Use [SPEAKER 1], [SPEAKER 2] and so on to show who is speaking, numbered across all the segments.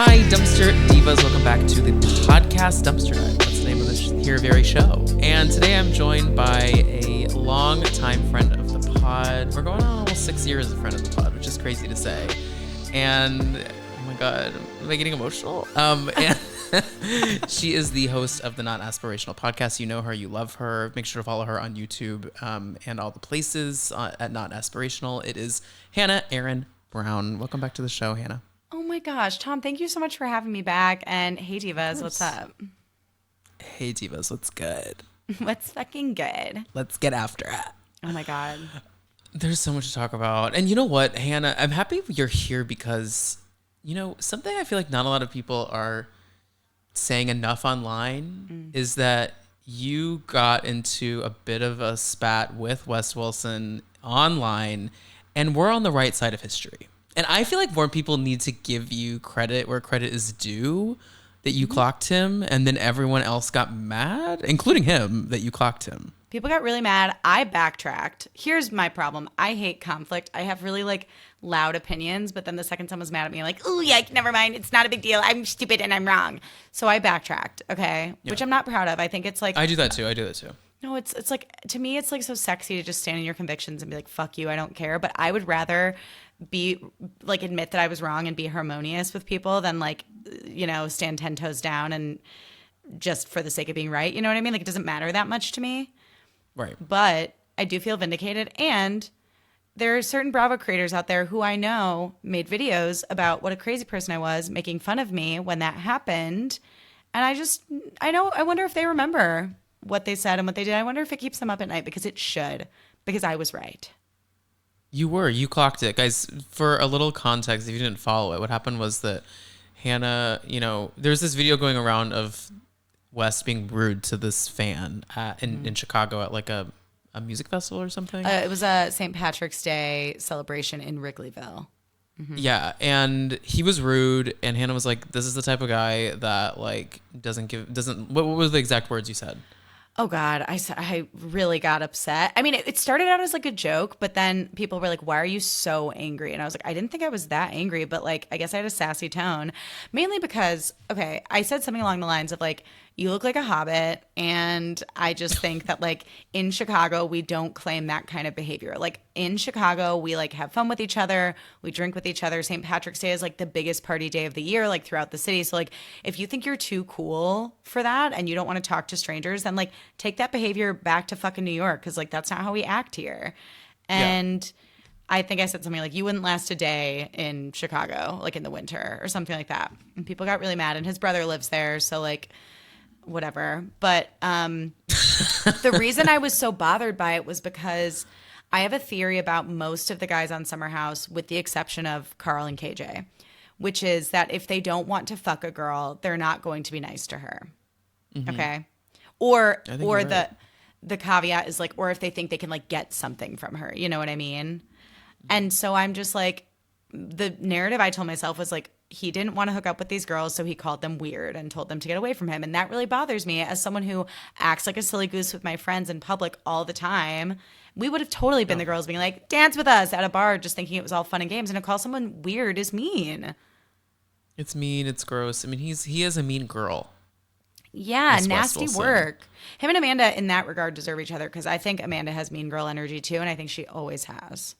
[SPEAKER 1] Hi, Dumpster Divas. Welcome back to the podcast Dumpster Dive. That's the name of this very show. And today I'm joined by a long-time friend of the pod. We're going on almost 6 years as a friend of the pod, which is crazy to say. And, oh my God, am I getting emotional? And she is the host of the Not Aspirational Podcast. You know her, you love her. Make sure to follow her on YouTube and all the places at Not Aspirational. It is Hannah Erin Brown. Welcome back to the show, Hannah.
[SPEAKER 2] Oh my gosh, Tom, thank you so much for having me back. And hey, Divas, what's up?
[SPEAKER 1] Hey, Divas, what's good?
[SPEAKER 2] What's fucking good?
[SPEAKER 1] Let's get after it.
[SPEAKER 2] Oh my God.
[SPEAKER 1] There's so much to talk about. And you know what, Hannah? I'm happy you're here because, you know, something I feel like not a lot of people are saying enough online is that you got into a bit of a spat with Wes Wilson online, and we're on the right side of history. And I feel like more people need to give you credit where credit is due, that you clocked him, and then everyone else got mad, including him, that you clocked him.
[SPEAKER 2] People got really mad. I backtracked. Here's my problem. I hate conflict. I have really loud opinions, but then the second someone's mad at me, I'm like, oh yeah, never mind. It's not a big deal. I'm stupid and I'm wrong. So I backtracked, okay? Yeah. Which I'm not proud of. I think it's like...
[SPEAKER 1] I do that too.
[SPEAKER 2] No, it's like, to me, it's like so sexy to just stand in your convictions and be like, fuck you, I don't care. But I would rather be like, admit that I was wrong and be harmonious with people than like, you know, stand 10 toes down and just for the sake of being right. You know what I mean? Like, it doesn't matter that much to me.
[SPEAKER 1] Right.
[SPEAKER 2] But I do feel vindicated. And there are certain Bravo creators out there who I know made videos about what a crazy person I was, making fun of me when that happened. And I wonder if they remember what they said and what they did. I wonder if it keeps them up at night, because it should, because I was right.
[SPEAKER 1] You clocked it. Guys, for a little context, if you didn't follow it, what happened was that Hannah, you know, there's this video going around of Wes being rude to this fan in Chicago at like a music festival or something.
[SPEAKER 2] It was a St. Patrick's Day celebration in Wrigleyville. Mm-hmm.
[SPEAKER 1] Yeah, and he was rude, and Hannah was like, this is the type of guy that like what were the exact words you said?
[SPEAKER 2] Oh God, I really got upset. I mean, it started out as like a joke, but then people were like, why are you so angry? And I was like, I didn't think I was that angry, but like, I guess I had a sassy tone, mainly because, okay, I said something along the lines of like, you look like a hobbit. And I just think that like in Chicago, we don't claim that kind of behavior. Like in Chicago, we like have fun with each other. We drink with each other. St. Patrick's Day is like the biggest party day of the year, like throughout the city. So like, if you think you're too cool for that and you don't want to talk to strangers, then like take that behavior back to fucking New York. Cause like, that's not how we act here. And yeah. I think I said something like, you wouldn't last a day in Chicago, like in the winter or something like that. And people got really mad, and his brother lives there. So like, whatever. But the reason I was so bothered by it was because I have a theory about most of the guys on Summer House, with the exception of Carl and KJ, which is that if they don't want to fuck a girl, they're not going to be nice to her. Mm-hmm. Okay. Or right. the caveat is like, or if they think they can like get something from her, you know what I mean? And so I'm just like, the narrative I told myself was like, he didn't want to hook up with these girls, so he called them weird and told them to get away from him. And that really bothers me as someone who acts like a silly goose with my friends in public all the time. We would have totally been the girls being like, dance with us at a bar, just thinking it was all fun and games. And to call someone weird is mean.
[SPEAKER 1] It's mean. It's gross. I mean, he is a mean girl.
[SPEAKER 2] Yeah, nasty work. Him and Amanda in that regard deserve each other, because I think Amanda has mean girl energy too, and I think she always has.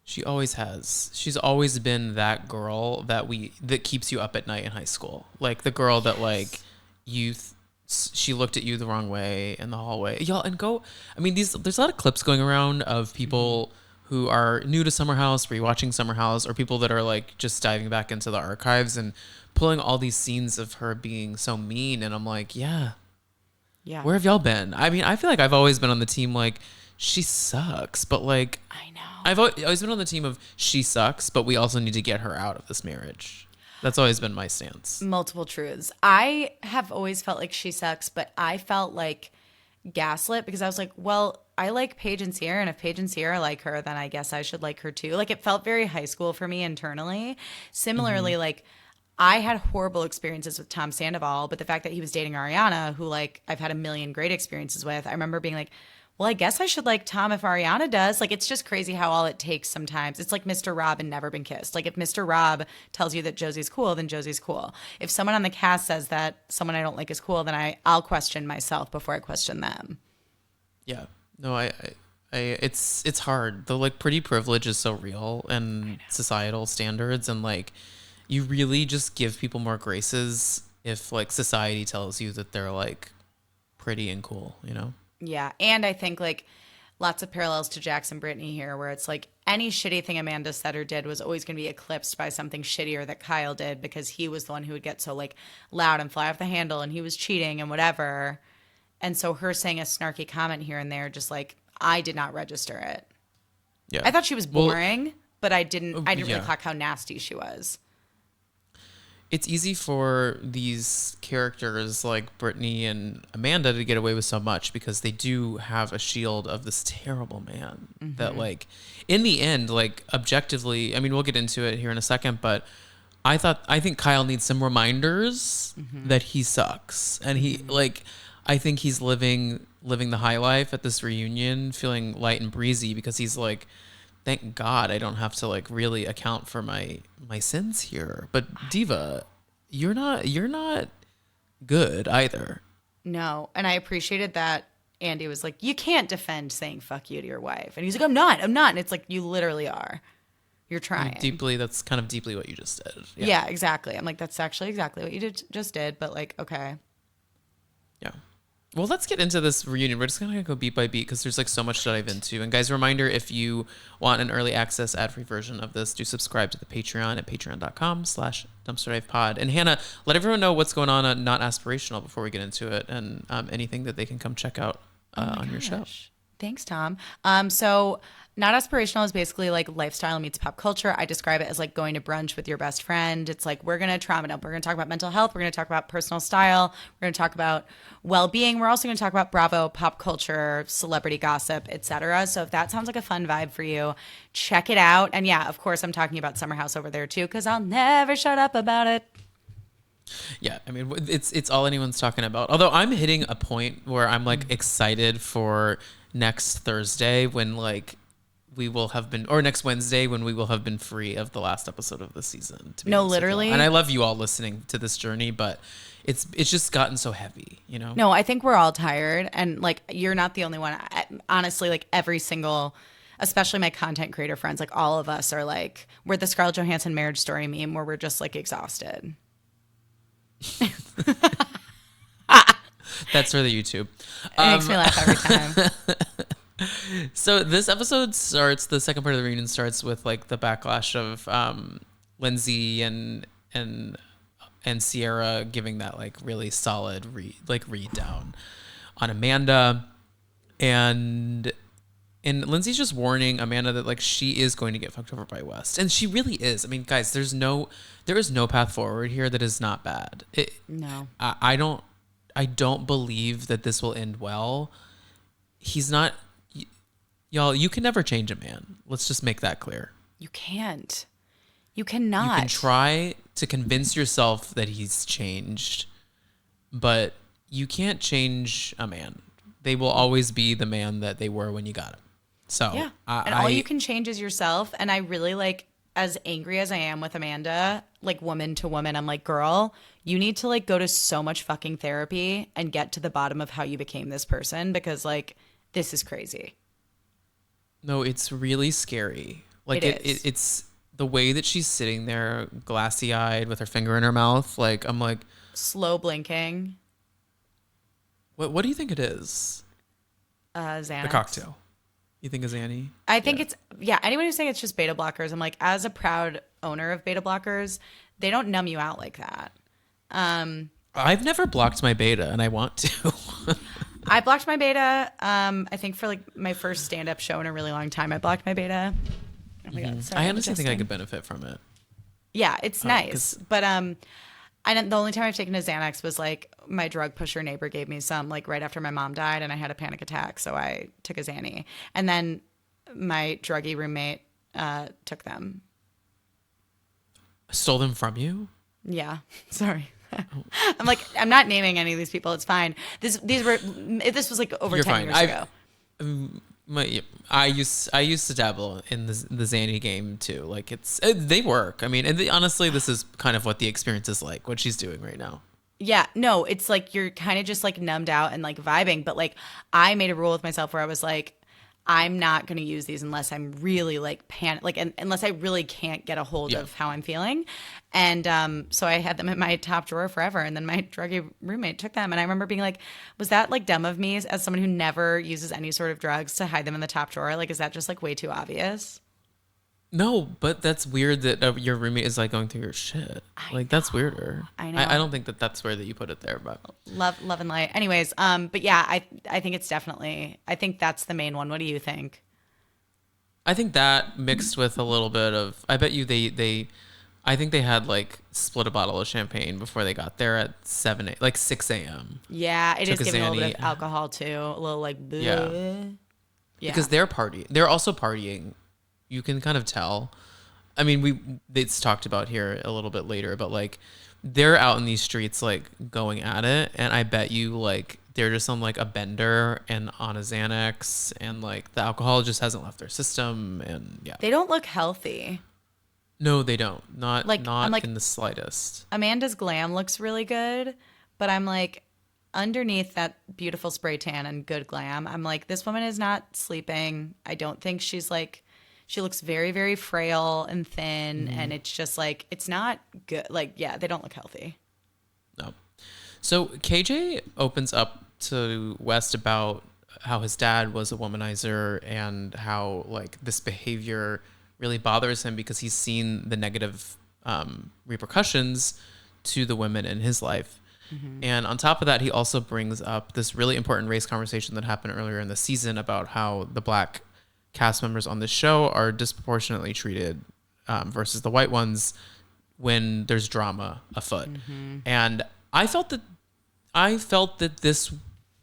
[SPEAKER 1] She always has. She's always been that girl that keeps you up at night in high school. Like the girl that like she looked at you the wrong way in the hallway. Y'all, and go. I mean, there's a lot of clips going around of people who are new to Summer House, rewatching Summer House, or people that are like just diving back into the archives and pulling all these scenes of her being so mean. And I'm like, yeah. Where have y'all been? I mean, I feel like I've always been on the team like, she sucks, but like,
[SPEAKER 2] I know.
[SPEAKER 1] I've always been on the team of she sucks, but we also need to get her out of this marriage. That's always been my stance.
[SPEAKER 2] Multiple truths. I have always felt like she sucks, but I felt like gaslit because I was like, well, I like Paige and Sierra, and if Paige and Sierra like her, then I guess I should like her too. Like, it felt very high school for me internally. Similarly, like, I had horrible experiences with Tom Sandoval, but the fact that he was dating Ariana, who like I've had a million great experiences with, I remember being like, well, I guess I should like Tom if Ariana does. Like, it's just crazy how all it takes sometimes. It's like Mr. Rob and Never Been Kissed. Like, if Mr. Rob tells you that Josie's cool, then Josie's cool. If someone on the cast says that someone I don't like is cool, then I'll question myself before I question them.
[SPEAKER 1] Yeah. No, it's hard. The like pretty privilege is so real and societal standards, and like you really just give people more graces if like society tells you that they're like pretty and cool, you know?
[SPEAKER 2] Yeah. And I think like lots of parallels to Jackson Brittany here, where it's like any shitty thing Amanda said or did was always going to be eclipsed by something shittier that Kyle did, because he was the one who would get so like loud and fly off the handle and he was cheating and whatever. And so her saying a snarky comment here and there, just like, I did not register it.
[SPEAKER 1] Yeah.
[SPEAKER 2] I thought she was boring, but I didn't really clock how nasty she was.
[SPEAKER 1] It's easy for these characters like Brittany and Amanda to get away with so much because they do have a shield of this terrible man that like in the end, like objectively, I mean, we'll get into it here in a second, but I think Kyle needs some reminders that he sucks. And he like, I think he's living the high life at this reunion, feeling light and breezy because he's like, thank God I don't have to like really account for my sins here. But Diva, you're not good either.
[SPEAKER 2] No, and I appreciated that Andy was like, you can't defend saying fuck you to your wife. And he's like, I'm not. And it's like, you literally are. You're trying.
[SPEAKER 1] That's kind of deeply what you just did.
[SPEAKER 2] Yeah, exactly. I'm like, that's actually exactly what you just did, but like, okay.
[SPEAKER 1] Yeah. Well, let's get into this reunion. We're just going to go beat by beat because there's like so much to dive into. And guys, reminder, if you want an early access ad-free version of this, do subscribe to the Patreon at patreon.com/dumpsterdivepod. And Hannah, let everyone know what's going on Not Aspirational before we get into it, and anything that they can come check out on your show.
[SPEAKER 2] Thanks, Tom. So Not Aspirational is basically like lifestyle meets pop culture. I describe it as like going to brunch with your best friend. It's like, we're going to trauma dump. We're going to talk about mental health. We're going to talk about personal style. We're going to talk about well-being. We're also going to talk about Bravo, pop culture, celebrity gossip, etc. So if that sounds like a fun vibe for you, check it out. And yeah, of course, I'm talking about Summer House over there too, because I'll never shut up about it.
[SPEAKER 1] Yeah, I mean, it's all anyone's talking about. Although I'm hitting a point where I'm like excited for next Thursday when like we will have been, or next Wednesday when we will have been free of the last episode of the season.
[SPEAKER 2] No, literally.
[SPEAKER 1] And I love you all listening to this journey, but it's just gotten so heavy, you know?
[SPEAKER 2] No, I think we're all tired, and like you're not the only one. Honestly, like every single, especially my content creator friends, like all of us are like, we're the Scarlett Johansson Marriage Story meme where we're just like exhausted.
[SPEAKER 1] That's for the YouTube.
[SPEAKER 2] It makes me laugh every time.
[SPEAKER 1] So this episode starts, the second part of the reunion starts with like the backlash of Lindsay and Sierra giving that like really solid read down on Amanda, and Lindsay's just warning Amanda that like she is going to get fucked over by West, and she really is. I mean, guys, there is no path forward here that is not bad.
[SPEAKER 2] No,
[SPEAKER 1] I don't believe that this will end well. He's not. Y'all, you can never change a man. Let's just make that clear.
[SPEAKER 2] You can't. You cannot.
[SPEAKER 1] You can try to convince yourself that he's changed, but you can't change a man. They will always be the man that they were when you got him. So
[SPEAKER 2] yeah, and all you can change is yourself. And I really like, as angry as I am with Amanda, like woman to woman, I'm like, girl, you need to like go to so much fucking therapy and get to the bottom of how you became this person, because like this is crazy.
[SPEAKER 1] No, it's really scary. Like it's the way that she's sitting there, glassy eyed with her finger in her mouth. Like I'm like
[SPEAKER 2] slow blinking.
[SPEAKER 1] What do you think it is?
[SPEAKER 2] Xanax.
[SPEAKER 1] The cocktail. You think it's Annie?
[SPEAKER 2] I think it's anyone who's saying it's just beta blockers, I'm like, as a proud owner of beta blockers, they don't numb you out like that.
[SPEAKER 1] I've never blocked my beta, and I want to.
[SPEAKER 2] I blocked my beta. I think for like my first stand-up show in a really long time, I blocked my beta. Oh my God, sorry,
[SPEAKER 1] I honestly think I could benefit from it.
[SPEAKER 2] Yeah, it's nice, but the only time I've taken a Xanax was like my drug pusher neighbor gave me some like right after my mom died, and I had a panic attack, so I took a Xanny, and then my druggy roommate took them.
[SPEAKER 1] Stole them from you?
[SPEAKER 2] Yeah, sorry. I'm like, I'm not naming any of these people. It's fine. This was like over
[SPEAKER 1] You're
[SPEAKER 2] 10
[SPEAKER 1] fine.
[SPEAKER 2] years ago.
[SPEAKER 1] I used to dabble in the Zanny game too. Like they work. I mean, and honestly, this is kind of what the experience is like. What she's doing right now.
[SPEAKER 2] Yeah, no, it's like you're kind of just like numbed out and like vibing. But like I made a rule with myself where I was like, I'm not going to use these unless I'm really like unless I really can't get a hold of how I'm feeling. And so I had them in my top drawer forever. And then my druggy roommate took them. And I remember being like, was that like dumb of me as someone who never uses any sort of drugs to hide them in the top drawer? Like, is that just like way too obvious?
[SPEAKER 1] No, but that's weird that your roommate is like going through your shit. That's weirder.
[SPEAKER 2] I know.
[SPEAKER 1] I don't think that's where that you put it there, but
[SPEAKER 2] love and light. Anyways, but yeah, I think it's definitely. I think that's the main one. What do you think?
[SPEAKER 1] I think that mixed with a little bit of. I bet you I think they had like split a bottle of champagne before they got there at 6 a.m.
[SPEAKER 2] Yeah, it is
[SPEAKER 1] Took a
[SPEAKER 2] giving a little bit
[SPEAKER 1] Xanny.
[SPEAKER 2] of alcohol too. A little like bleh. Yeah.
[SPEAKER 1] Because they're also partying. You can kind of tell. I mean, it's talked about here a little bit later, but like they're out in these streets like going at it, and I bet you like they're just on like a bender and on a Xanax, and like the alcohol just hasn't left their system, and yeah.
[SPEAKER 2] They don't look healthy.
[SPEAKER 1] No, they don't. Not
[SPEAKER 2] I'm like,
[SPEAKER 1] in the slightest.
[SPEAKER 2] Amanda's glam looks really good, but I'm like underneath that beautiful spray tan and good glam, I'm like, this woman is not sleeping. I don't think she's like. She looks very, very frail and thin, and it's just like, it's not good. Like, yeah, they don't look healthy.
[SPEAKER 1] No. So KJ opens up to West about how his dad was a womanizer and how like this behavior really bothers him because he's seen the negative repercussions to the women in his life. Mm-hmm. And on top of that, he also brings up this really important race conversation that happened earlier in the season about how the black cast members on the show are disproportionately treated versus the white ones when there's drama afoot. Mm-hmm. And I felt that this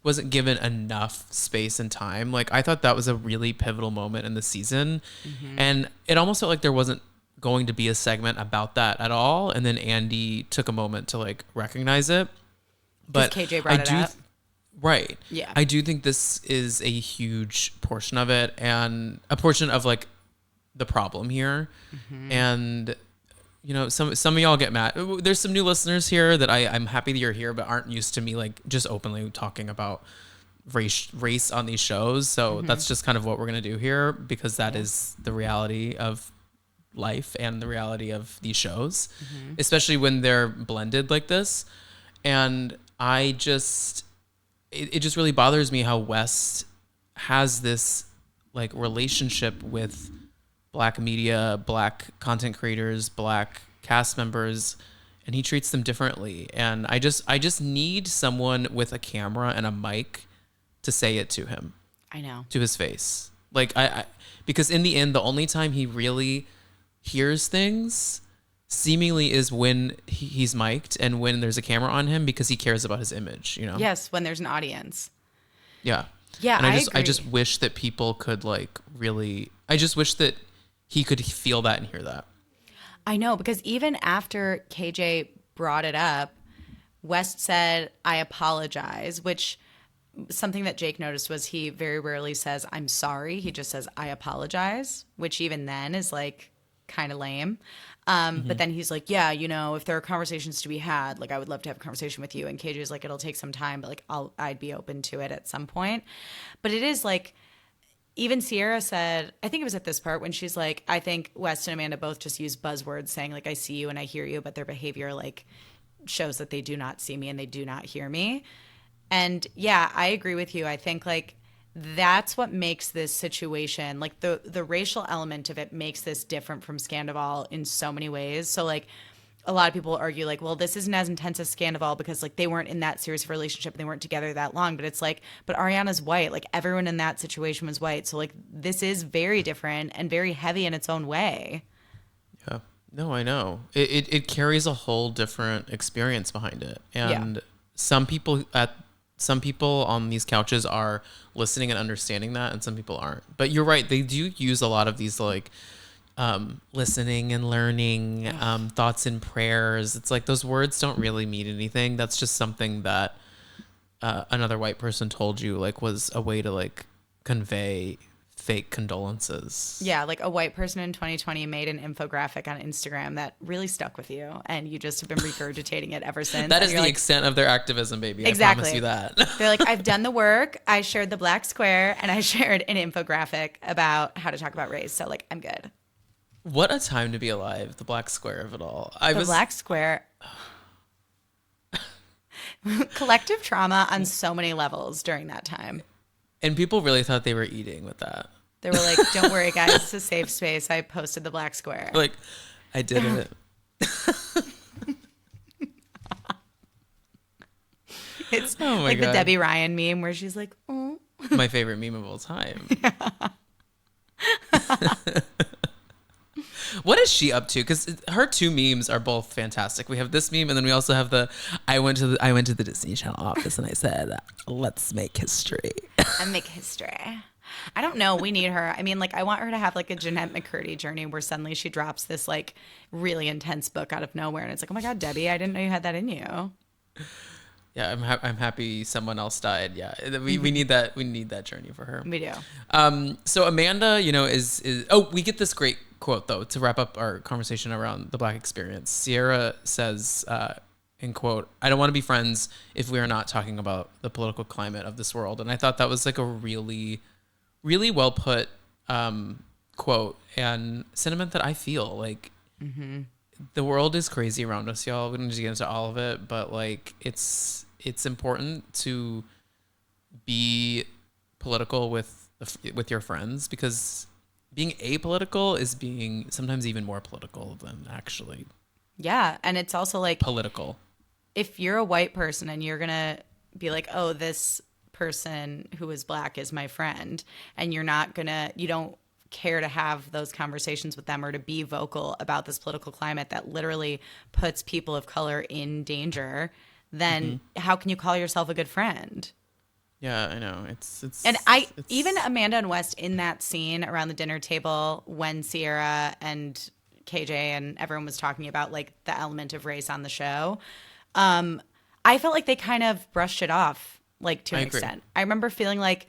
[SPEAKER 1] wasn't given enough space and time. Like I thought that was a really pivotal moment in the season. Mm-hmm. And it almost felt like there wasn't going to be a segment about that at all. And then Andy took a moment to like recognize it. But
[SPEAKER 2] KJ brought it up.
[SPEAKER 1] Right.
[SPEAKER 2] Yeah.
[SPEAKER 1] I do think this is a huge portion of it and a portion of like the problem here. Mm-hmm. And, you know, some of y'all get mad. There's some new listeners here that I'm happy that you're here, but aren't used to me like just openly talking about race on these shows. So that's just kind of what we're going to do here because that is the reality of life and the reality of these shows, especially when they're blended like this. And I just... It just really bothers me how West has this like relationship with black media, black content creators, black cast members, and he treats them differently. And I just need someone with a camera and a mic to say it to him.
[SPEAKER 2] I know.
[SPEAKER 1] To his face. Like I because in the end, the only time he really hears things seemingly is when he's mic'd and when there's a camera on him because he cares about his image, you know?
[SPEAKER 2] Yes, when there's an audience.
[SPEAKER 1] Yeah.
[SPEAKER 2] Yeah,
[SPEAKER 1] and
[SPEAKER 2] I agree.
[SPEAKER 1] I just wish that people could like really, I just wish that he could feel that and hear that.
[SPEAKER 2] I know, because even after KJ brought it up, West said, I apologize, which something that Jake noticed was he very rarely says, I'm sorry. He just says, I apologize, which even then is like kind of lame. But then he's like, yeah, you know, if there are conversations to be had, like I would love to have a conversation with you. And KJ's like, it'll take some time, but like I'd be open to it at some point. But it is like, even Sierra said, I think it was at this part when she's like, I think West and Amanda both just use buzzwords saying like, I see you and I hear you, but their behavior like shows that they do not see me and they do not hear me. And yeah, I agree with you. I think like that's what makes this situation, like the racial element of it makes this different from Scandival in so many ways. So like a lot of people argue like, well, this isn't as intense as Scandival because like they weren't in that serious of a relationship and they weren't together that long. But it's like, but Ariana's white. Like everyone in that situation was white. So like this is very different and very heavy in its own way.
[SPEAKER 1] Yeah. No, I know. It carries a whole different experience behind it. And some people on these couches are listening and understanding that, and some people aren't. But you're right. They do use a lot of these like listening and learning, thoughts and prayers. It's like those words don't really mean anything. That's just something that another white person told you like was a way to like convey fake condolences.
[SPEAKER 2] Yeah, like a white person in 2020 made an infographic on Instagram that really stuck with you, and you just have been regurgitating it ever since.
[SPEAKER 1] That is the extent of their activism, baby.
[SPEAKER 2] Exactly.
[SPEAKER 1] I promise you that.
[SPEAKER 2] They're like, I've done the work. I shared the black square, and I shared an infographic about how to talk about race. So, like, I'm good.
[SPEAKER 1] What a time to be alive. The black square of it all.
[SPEAKER 2] Black square. Collective trauma on so many levels during that time.
[SPEAKER 1] And people really thought they were eating with that.
[SPEAKER 2] They were like, don't worry, guys. It's a safe space. I posted the black square.
[SPEAKER 1] Like, I did it.
[SPEAKER 2] It's like God. The Debbie Ryan meme where she's like, oh.
[SPEAKER 1] My favorite meme of all time. What is she up to? Because her two memes are both fantastic. We have this meme, and then we also have the I went to the Disney Channel office and I said, let's make history.
[SPEAKER 2] And make history. I don't know. We need her. I mean, like, I want her to have like a Jeanette McCurdy journey where suddenly she drops this like really intense book out of nowhere, and it's like, oh my God, Debbie, I didn't know you had that in you.
[SPEAKER 1] Yeah, I'm happy someone else died. Yeah, we need that. We need that journey for her.
[SPEAKER 2] We do.
[SPEAKER 1] So Amanda, is we get this great quote though to wrap up our conversation around the Black experience. Sierra says, in quote, "I don't want to be friends if we are not talking about the political climate of this world." And I thought that was like a really, really well put quote and sentiment that I feel like. Mm-hmm. The world is crazy around us, y'all. We don't need to get into all of it, but like it's important to be political with your friends, because being apolitical is being sometimes even more political than actually.
[SPEAKER 2] Yeah, and it's also like
[SPEAKER 1] political.
[SPEAKER 2] If you're a white person and you're gonna be like, oh, this person who is Black is my friend, and you don't care to have those conversations with them or to be vocal about this political climate that literally puts people of color in danger, then how can you call yourself a good friend?
[SPEAKER 1] Yeah, I know. It's
[SPEAKER 2] even Amanda and West in that scene around the dinner table when Sierra and KJ and everyone was talking about like the element of race on the show, I felt like they kind of brushed it off, like, to an extent. I remember feeling like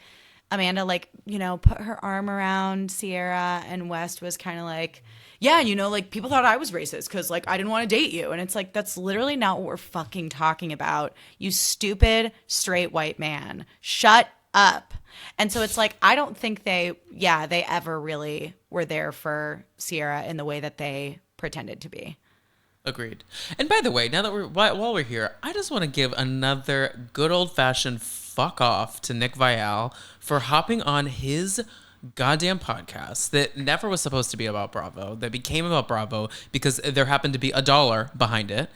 [SPEAKER 2] Amanda, like, put her arm around Sierra, and West was kind of like, yeah, like, people thought I was racist because, like, I didn't want to date you. And it's like, that's literally not what we're fucking talking about, you stupid straight white man. Shut up. And so it's like, I don't think they ever really were there for Sierra in the way that they pretended to be.
[SPEAKER 1] Agreed. And by the way, now that while we're here, I just want to give another good old-fashioned fuck off to Nick Viall for hopping on his goddamn podcast that never was supposed to be about Bravo, that became about Bravo because there happened to be $1 behind it,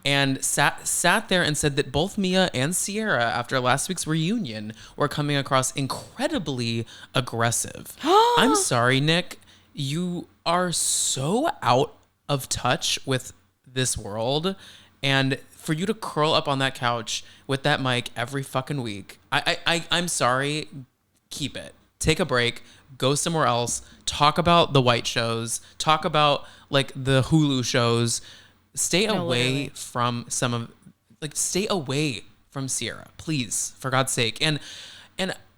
[SPEAKER 1] and sat there and said that both Mia and Sierra, after last week's reunion, were coming across incredibly aggressive. I'm sorry, Nick. You are so out of touch with this world, and for you to curl up on that couch with that mic every fucking week, I'm sorry. Keep it. Take a break. Go somewhere else. Talk about the white shows. Talk about like the Hulu shows. Stay away from stay away from Sierra, please, for God's sake. And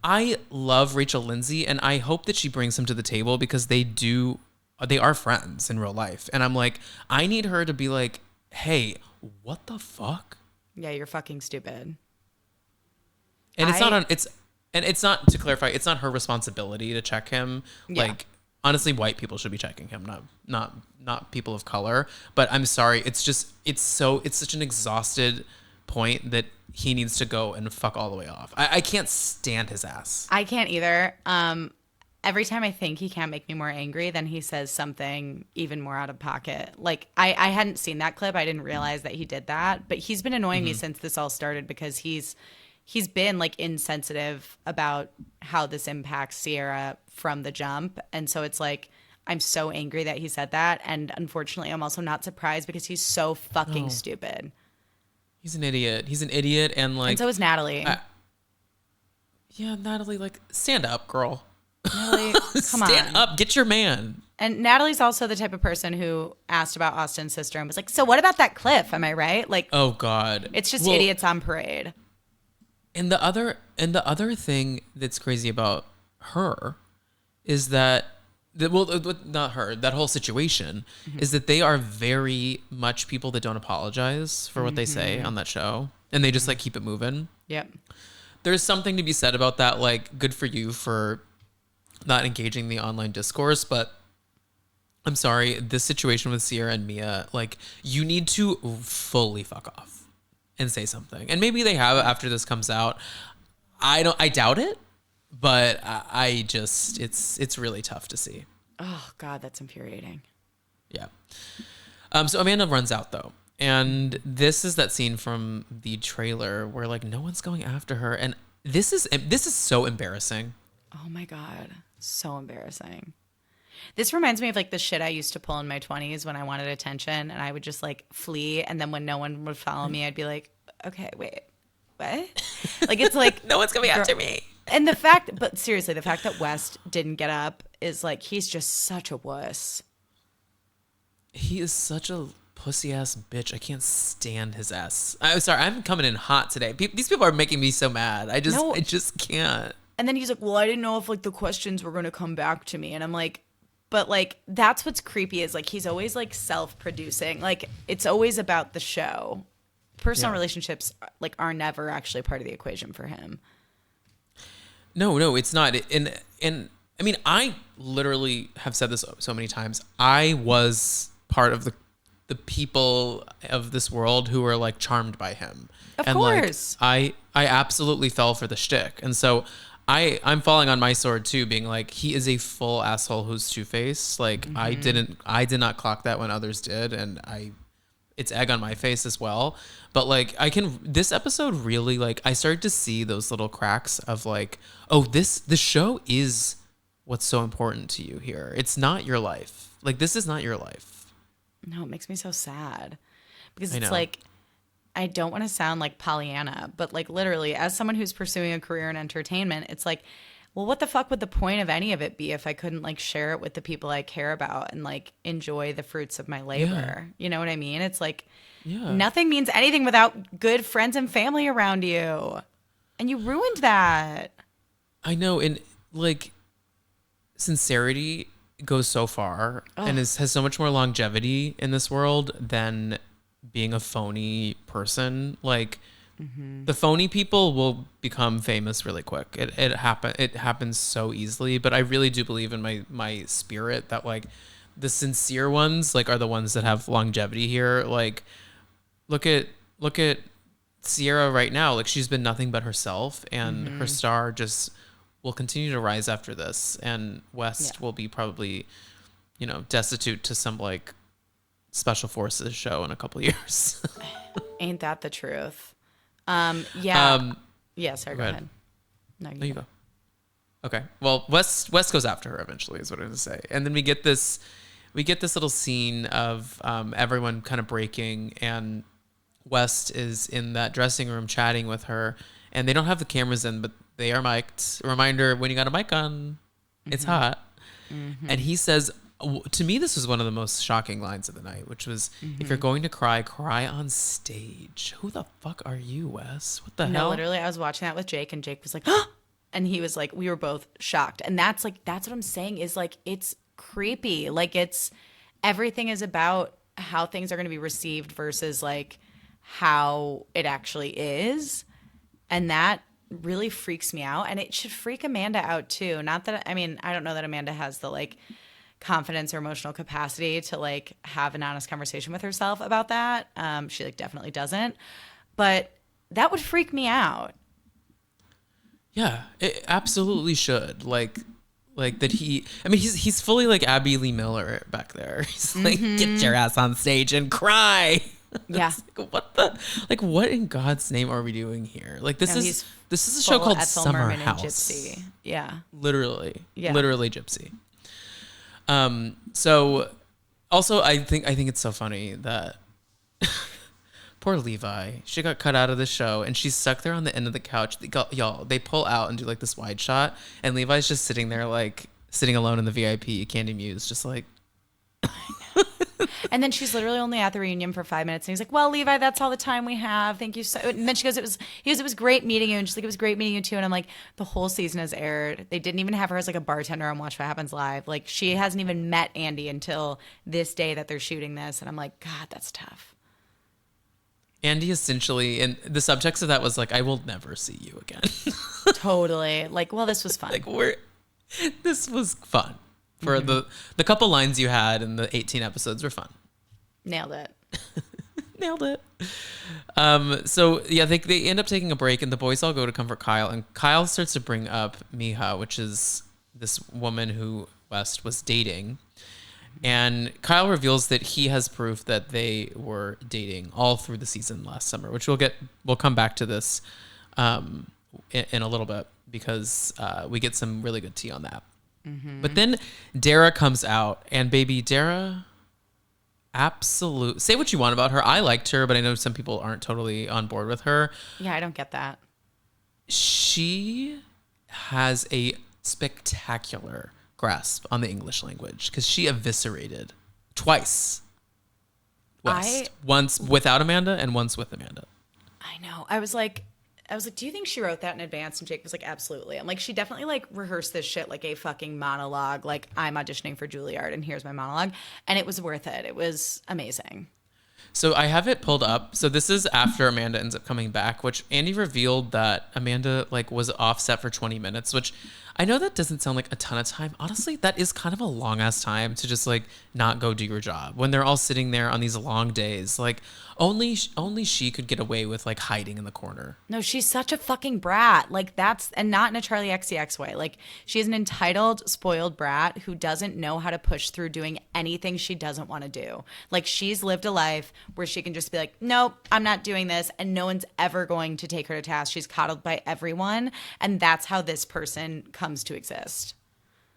[SPEAKER 1] I love Rachel Lindsay, and I hope that she brings him to the table because they are friends in real life. And I'm like, I need her to be like, hey, what the fuck?
[SPEAKER 2] Yeah, you're fucking stupid.
[SPEAKER 1] And it's not, to clarify, it's not her responsibility to check him. Yeah. Like, honestly, white people should be checking him, not people of color. But I'm sorry, it's such an exhausted point that he needs to go and fuck all the way off. I can't stand his ass.
[SPEAKER 2] I can't either. Every time I think he can't make me more angry, then he says something even more out of pocket. Like, I hadn't seen that clip. I didn't realize that he did that. But he's been annoying me since this all started because he's been, like, insensitive about how this impacts Sierra from the jump. And so it's like, I'm so angry that he said that. And unfortunately, I'm also not surprised because he's so fucking stupid.
[SPEAKER 1] He's an idiot. And, like...
[SPEAKER 2] And so is Natalie.
[SPEAKER 1] Yeah, Natalie, like, stand up, girl.
[SPEAKER 2] Natalie, come on.
[SPEAKER 1] Stand up. Get your man.
[SPEAKER 2] And Natalie's also the type of person who asked about Austin's sister and was like, so what about that cliff? Am I right? Like,
[SPEAKER 1] oh, God.
[SPEAKER 2] It's just idiots on parade.
[SPEAKER 1] And the other thing that's crazy about her is that not her, that whole situation is that they are very much people that don't apologize for what they say on that show, and they just like keep it moving.
[SPEAKER 2] Yep.
[SPEAKER 1] There's something to be said about that. Like, good for you for not engaging the online discourse, but I'm sorry, this situation with Sierra and Mia, like, you need to fully fuck off and say something. And maybe they have after this comes out. I doubt it. But I just, it's really tough to see.
[SPEAKER 2] Oh, God, that's infuriating.
[SPEAKER 1] Yeah. So Amanda runs out, though. And this is that scene from the trailer where, like, no one's going after her. And this is so embarrassing.
[SPEAKER 2] Oh, my God. So embarrassing. This reminds me of, like, the shit I used to pull in my 20s when I wanted attention. And I would just, like, flee. And then when no one would follow me, I'd be like, okay, wait, what? Like, it's like...
[SPEAKER 1] No one's coming after me.
[SPEAKER 2] And but seriously, the fact that West didn't get up is like, he's just such a wuss.
[SPEAKER 1] He is such a pussy ass bitch. I can't stand his ass. I'm sorry, I'm coming in hot today. These people are making me so mad. I just can't.
[SPEAKER 2] And then he's like, well, I didn't know if like the questions were going to come back to me. And I'm like, but like, that's what's creepy is like, he's always like self-producing. Like, it's always about the show. Personal relationships like are never actually part of the equation for him.
[SPEAKER 1] No, it's not. And I mean, I literally have said this so many times. I was part of the people of this world who were like charmed by him.
[SPEAKER 2] Of
[SPEAKER 1] and
[SPEAKER 2] course.
[SPEAKER 1] Like, I absolutely fell for the shtick. And so I'm falling on my sword too, being like, he is a full asshole who's two-faced. Like, I did not clock that when others did, and it's egg on my face as well. But like, this episode really, like, I started to see those little cracks of like, oh, the show is what's so important to you here. It's not your life. Like, this is not your life.
[SPEAKER 2] No, it makes me so sad because it's like, I don't want to sound like Pollyanna, but like literally as someone who's pursuing a career in entertainment, it's like, well, what the fuck would the point of any of it be if I couldn't like share it with the people I care about and like enjoy the fruits of my labor? Yeah. You know what I mean? It's like nothing means anything without good friends and family around you. And you ruined that. I
[SPEAKER 1] know. And like, sincerity goes so far and has so much more longevity in this world than being a phony person. Like, the phony people will become famous really quick. It happens so easily. But I really do believe in my spirit that like the sincere ones like are the ones that have longevity here. Like, look at Sierra right now. Like, she's been nothing but herself, and her star just will continue to rise after this. And West will be probably, destitute to some like special forces show in a couple of years.
[SPEAKER 2] Ain't that the truth? Yeah, sorry, go ahead. No, you go.
[SPEAKER 1] Okay. Well, West goes after her eventually is what I'm going to say. And then we get this little scene of everyone kind of breaking, and West is in that dressing room chatting with her, and they don't have the cameras in, but they are mic'd. A reminder, when you got a mic on, it's hot. And he says, to me, this was one of the most shocking lines of the night, which was, if you're going to cry on stage. Who the fuck are you, Wes? What the hell?
[SPEAKER 2] No, literally, I was watching that with Jake, and Jake was like, oh! And he was like, we were both shocked. And that's what I'm saying is like, it's creepy. Like, everything is about how things are going to be received versus like how it actually is. And that really freaks me out. And it should freak Amanda out too. Not that, I mean, I don't know that Amanda has the like confidence or emotional capacity to like have an honest conversation with herself about that. She like definitely doesn't, but that would freak me out.
[SPEAKER 1] Yeah, it absolutely should. Like that he's fully like Abby Lee Miller back there. He's like, get your ass on stage and cry.
[SPEAKER 2] Yeah.
[SPEAKER 1] Like, what in God's name are we doing here? Like, this is a show called Summer House.
[SPEAKER 2] Gypsy. Yeah.
[SPEAKER 1] Literally Gypsy. So also I think it's so funny that poor Levi, she got cut out of the show and she's stuck there on the end of the couch. They pull out and do like this wide shot, and Levi's just sitting there, like sitting alone in the VIP Candy Muse, just like
[SPEAKER 2] And then she's literally only at the reunion for 5 minutes. And he's like, well, Levi, that's all the time we have. Thank you so. And then she goes, it was great meeting you. And she's like, it was great meeting you too. And I'm like, the whole season has aired. They didn't even have her as like a bartender on Watch What Happens Live. Like she hasn't even met Andy until this day that they're shooting this. And I'm like, God, that's tough.
[SPEAKER 1] Andy essentially, and the subtext of that was like, I will never see you again.
[SPEAKER 2] Totally. Like, well, this was fun.
[SPEAKER 1] Like this was fun. For the couple lines you had in the 18 episodes were fun.
[SPEAKER 2] Nailed it.
[SPEAKER 1] Nailed it. So yeah, they end up taking a break, and the boys all go to comfort Kyle, and Kyle starts to bring up Miha, which is this woman who West was dating. And Kyle reveals that he has proof that they were dating all through the season last summer, which we'll come back to this in a little bit, because we get some really good tea on that. But then Dara comes out, and baby Dara, say what you want about her. I liked her, but I know some people aren't totally on board with her.
[SPEAKER 2] Yeah, I don't get that.
[SPEAKER 1] She has a spectacular grasp on the English language, because she eviscerated twice West. Once without Amanda and once with Amanda.
[SPEAKER 2] I know. I was like, do you think she wrote that in advance? And Jake was like, absolutely. I'm like, she definitely like rehearsed this shit like a fucking monologue. Like, I'm auditioning for Juilliard and here's my monologue. And it was worth it. It was amazing.
[SPEAKER 1] So I have it pulled up. So this is after Amanda ends up coming back, which Andy revealed that Amanda like was offset for 20 minutes, which I know that doesn't sound like a ton of time. Honestly, that is kind of a long ass time to just like not go do your job when they're all sitting there on these long days. Like only she could get away with like hiding in the corner.
[SPEAKER 2] No, she's such a fucking brat. Like and not in a Charlie XCX way. Like she's an entitled, spoiled brat who doesn't know how to push through doing anything she doesn't want to do. Like she's lived a life where she can just be like, nope, I'm not doing this. And no one's ever going to take her to task. She's coddled by everyone. And that's how this person comes to exist.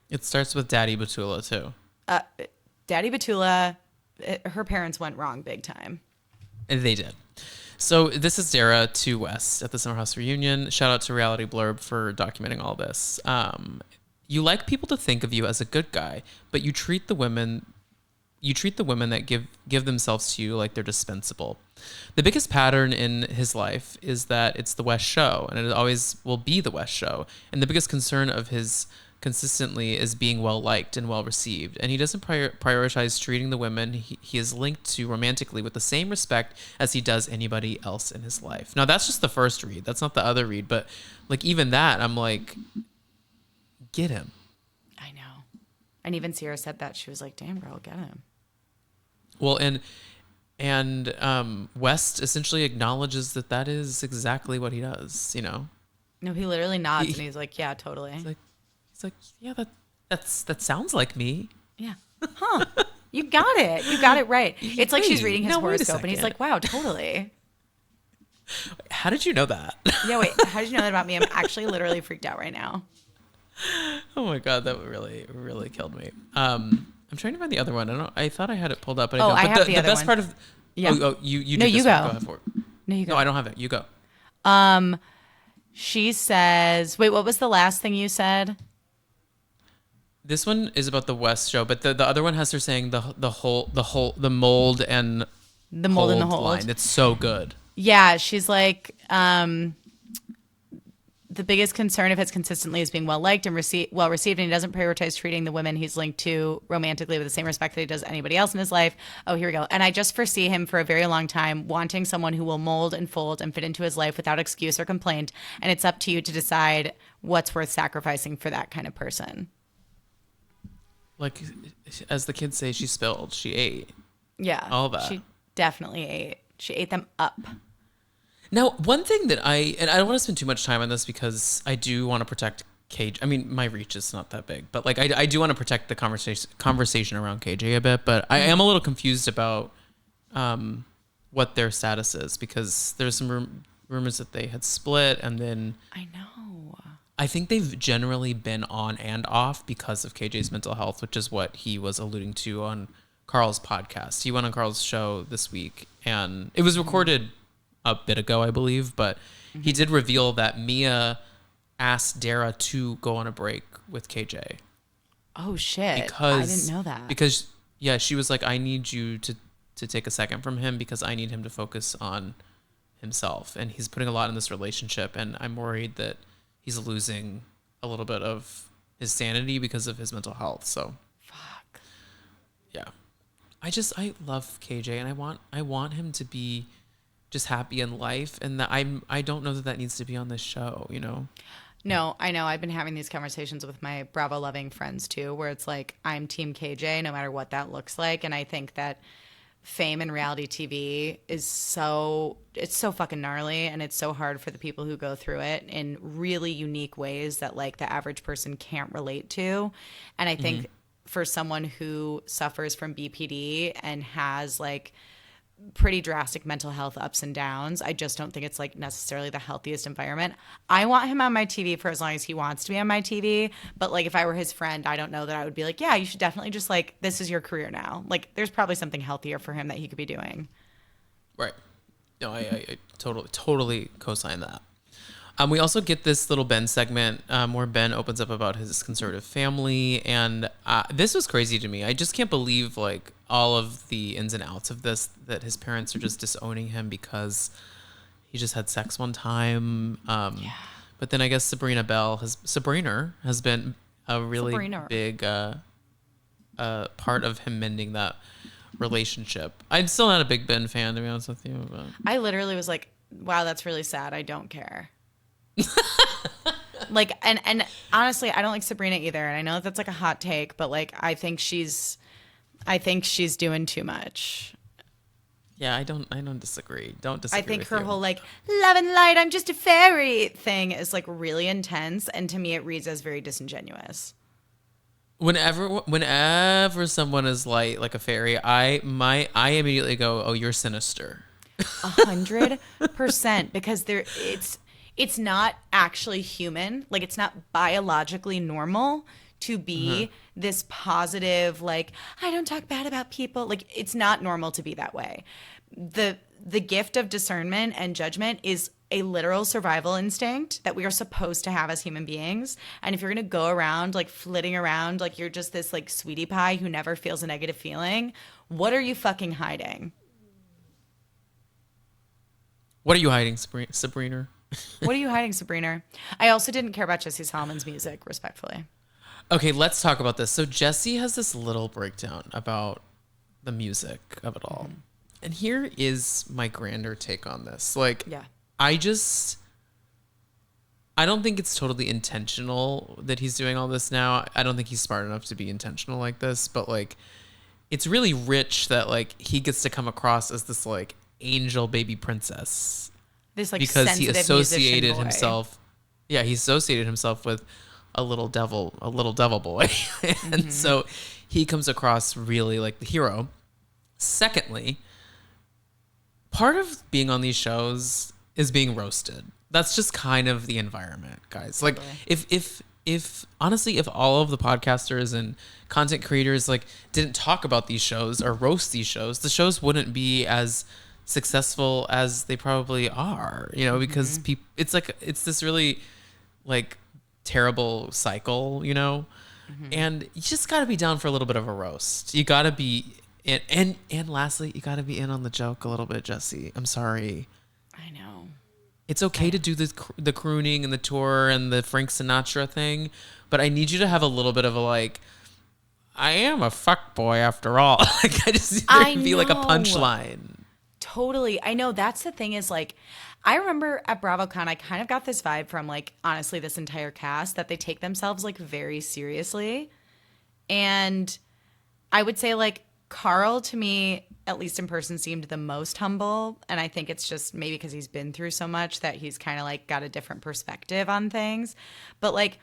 [SPEAKER 1] It starts with Daddy Batula too.
[SPEAKER 2] Daddy Batula, her parents went wrong big time.
[SPEAKER 1] And they did. So this is Dara to West at the Summer House reunion. Shout out to Reality Blurb for documenting all this. You like people to think of you as a good guy, but you treat the women that give themselves to you like they're dispensable. The biggest pattern in his life is that it's the West show, and it always will be the West show. And the biggest concern of his consistently is being well liked and well received. And he doesn't prioritize treating the women he is linked to romantically with the same respect as he does anybody else in his life. Now that's just the first read. That's not the other read. But like even that, I'm like, get him.
[SPEAKER 2] I know. And even Sierra said that. She was like, damn girl, get him.
[SPEAKER 1] Well, and West essentially acknowledges that is exactly what he does, you know?
[SPEAKER 2] No, he literally nods and he's like, yeah, totally.
[SPEAKER 1] He's like, yeah, that sounds like me.
[SPEAKER 2] Yeah. Huh. You got it. You got it right. It's like she's reading his
[SPEAKER 1] now,
[SPEAKER 2] horoscope and he's like, wow, totally.
[SPEAKER 1] How did you know that?
[SPEAKER 2] Yeah, wait. How did you know that about me? I'm actually literally freaked out right now.
[SPEAKER 1] Oh my God, that really, really killed me. I'm trying to find the other one. I thought I had it pulled up, but I don't.
[SPEAKER 2] I have the other
[SPEAKER 1] best
[SPEAKER 2] one.
[SPEAKER 1] part of
[SPEAKER 2] yeah.
[SPEAKER 1] You
[SPEAKER 2] no,
[SPEAKER 1] do
[SPEAKER 2] you
[SPEAKER 1] this
[SPEAKER 2] go.
[SPEAKER 1] One. Go ahead for it.
[SPEAKER 2] No, you go.
[SPEAKER 1] No, I don't have it. You go.
[SPEAKER 2] She says, wait, what was the last thing you said?
[SPEAKER 1] This one is about the West show, but the other one has her saying the mold and
[SPEAKER 2] the mold and the hold
[SPEAKER 1] line. That's so good.
[SPEAKER 2] Yeah, she's like, the biggest concern of his consistently is being well liked and well received, and he doesn't prioritize treating the women he's linked to romantically with the same respect that he does anybody else in his life. Oh, here we go. And I just foresee him for a very long time wanting someone who will mold and fold and fit into his life without excuse or complaint. And it's up to you to decide what's worth sacrificing for that kind of person.
[SPEAKER 1] Like, as the kids say, she spilled. She ate.
[SPEAKER 2] Yeah.
[SPEAKER 1] All that.
[SPEAKER 2] She definitely ate. She ate them up.
[SPEAKER 1] Now, one thing that and I don't want to spend too much time on this because I do want to protect KJ. I mean, my reach is not that big, but like I do want to protect the conversation around KJ a bit. But I am a little confused about what their status is, because there's some rumors that they had split, and then
[SPEAKER 2] I know.
[SPEAKER 1] I think they've generally been on and off because of KJ's mental health, which is what he was alluding to on Carl's podcast. He went on Carl's show this week, and it was recorded a bit ago, I believe, but he did reveal that Mia asked Dara to go on a break with KJ.
[SPEAKER 2] Oh shit.
[SPEAKER 1] Because
[SPEAKER 2] I didn't know that.
[SPEAKER 1] Because yeah, she was like, I need you to take a second from him because I need him to focus on himself. And he's putting a lot in this relationship. And I'm worried that he's losing a little bit of his sanity because of his mental health. So,
[SPEAKER 2] Fuck.
[SPEAKER 1] yeah. I love KJ, and I want him to be just happy in life. And that I don't know that needs to be on this show, you know?
[SPEAKER 2] No, I know. I've been having these conversations with my Bravo loving friends too, where it's like, I'm team KJ no matter what that looks like. And I think that fame and reality TV is it's so fucking gnarly, and it's so hard for the people who go through it in really unique ways that like the average person can't relate to. And I think for someone who suffers from BPD and has like pretty drastic mental health ups and downs, I just don't think it's like necessarily the healthiest environment. I want him on my TV for as long as he wants to be on my TV, but like if I were his friend, I don't know that I would be like, yeah, you should definitely just like, this is your career now. Like there's probably something healthier for him that he could be doing.
[SPEAKER 1] Right. No, I totally co-sign that. We also get this little Ben segment where Ben opens up about his conservative family, and this was crazy to me. I just can't believe like all of the ins and outs of this, that his parents are just disowning him because he just had sex one time. But then I guess Sabrina has been a really big part of him mending that relationship. I'm still not a big Ben fan, to be honest with you. But
[SPEAKER 2] I literally was like, wow, that's really sad. I don't care. Like, and honestly, I don't like Sabrina either. And I know that's like a hot take, but like, I think she's doing too much.
[SPEAKER 1] Yeah, I don't disagree. Don't disagree.
[SPEAKER 2] I think
[SPEAKER 1] with
[SPEAKER 2] her
[SPEAKER 1] you.
[SPEAKER 2] whole like love and light, I'm just a fairy thing is like really intense, and to me it reads as very disingenuous.
[SPEAKER 1] Whenever someone is like a fairy, I immediately go, oh, you're sinister.
[SPEAKER 2] 100%, because it's not actually human. Like it's not biologically normal to be this positive, like, I don't talk bad about people. Like it's not normal to be that way. The gift of discernment and judgment is a literal survival instinct that we are supposed to have as human beings. And if you're going to go around like flitting around like you're just this like sweetie pie who never feels a negative feeling, what are you fucking hiding?
[SPEAKER 1] What are you hiding, Sabrina?
[SPEAKER 2] What are you hiding, Sabrina? I also didn't care about Jesse Solomon's music, respectfully.
[SPEAKER 1] Okay, let's talk about this. So Jesse has this little breakdown about the music of it all. And here is my grander take on this. Like,
[SPEAKER 2] yeah.
[SPEAKER 1] I don't think it's totally intentional that he's doing all this now. I don't think he's smart enough to be intentional like this, but like, it's really rich that like he gets to come across as this like angel baby princess.
[SPEAKER 2] This like
[SPEAKER 1] because he associated
[SPEAKER 2] boy.
[SPEAKER 1] himself. Yeah, he associated himself with a little devil boy. And so he comes across really like the hero. Secondly, part of being on these shows is being roasted. That's just kind of the environment, guys. Like if honestly, if all of the podcasters and content creators like didn't talk about these shows or roast these shows, the shows wouldn't be as successful as they probably are, you know, because it's this really like terrible cycle, you know, and you just got to be down for a little bit of a roast. You got to be in, and lastly, you got to be in on the joke a little bit, Jesse. I'm sorry.
[SPEAKER 2] I know.
[SPEAKER 1] It's okay to do the crooning and the tour and the Frank Sinatra thing, but I need you to have a little bit of a like, I am a fuck boy after all. Like I just need be like a punchline.
[SPEAKER 2] Totally. I know that's the thing is like, I remember at BravoCon, I kind of got this vibe from like, honestly, this entire cast that they take themselves like very seriously. And I would say like Carl to me, at least in person, seemed the most humble. And I think it's just maybe because he's been through so much that he's kind of like got a different perspective on things. But like,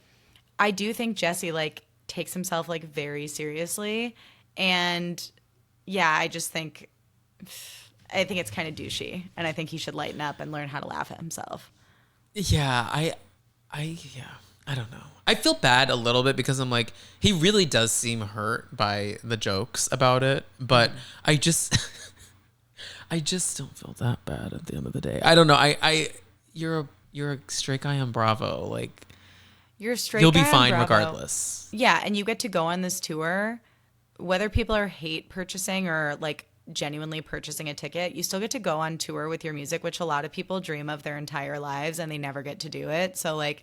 [SPEAKER 2] I do think Jesse like takes himself like very seriously. And yeah, I think it's kind of douchey, and I think he should lighten up and learn how to laugh at himself. Yeah,
[SPEAKER 1] I don't know. I feel bad a little bit because I'm like, he really does seem hurt by the jokes about it, but I just don't feel that bad at the end of the day. I don't know. You're a straight guy on Bravo. Like,
[SPEAKER 2] you're a straight.
[SPEAKER 1] You'll be fine regardless.
[SPEAKER 2] Yeah, and you get to go on this tour whether people are hate purchasing or like genuinely purchasing a ticket, you still get to go on tour with your music, which a lot of people dream of their entire lives and they never get to do it. So like,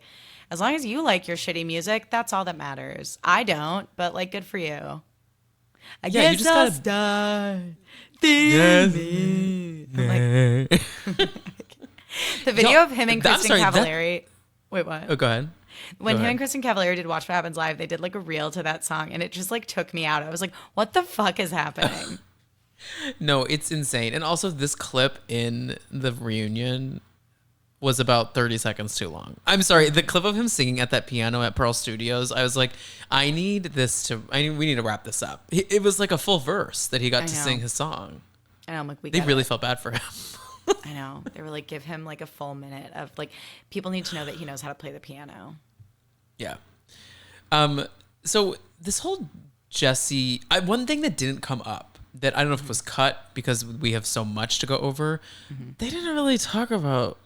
[SPEAKER 2] as long as you like your shitty music, that's all that matters. I don't, but like, good for you. I
[SPEAKER 1] Yeah, you
[SPEAKER 2] guess
[SPEAKER 1] just
[SPEAKER 2] I'll
[SPEAKER 1] gotta-
[SPEAKER 2] start.
[SPEAKER 1] Yes.
[SPEAKER 2] I'm like, the video
[SPEAKER 1] No,
[SPEAKER 2] of him and
[SPEAKER 1] I'm
[SPEAKER 2] Kristen
[SPEAKER 1] sorry, that-
[SPEAKER 2] Cavallari. Wait, what?
[SPEAKER 1] Oh, go ahead.
[SPEAKER 2] When
[SPEAKER 1] Go
[SPEAKER 2] him
[SPEAKER 1] ahead.
[SPEAKER 2] and Kristen Cavallari did Watch What Happens Live, they did like a reel to that song, and it just like took me out. I was like, what the fuck is happening?
[SPEAKER 1] No, it's insane. And also, this clip in the reunion was about 30 seconds too long. I'm sorry. The clip of him singing at that piano at Pearl Studios, I was like, we need to wrap this up. It was like a full verse that he got to
[SPEAKER 2] know.
[SPEAKER 1] sing his song.
[SPEAKER 2] And I'm like,
[SPEAKER 1] They really felt bad for him.
[SPEAKER 2] I know. They were like, give him like a full minute of like, people need to know that he knows how to play the piano.
[SPEAKER 1] Yeah. So this whole Jesse, one thing that didn't come up that I don't know if it was cut because we have so much to go over. They didn't really talk about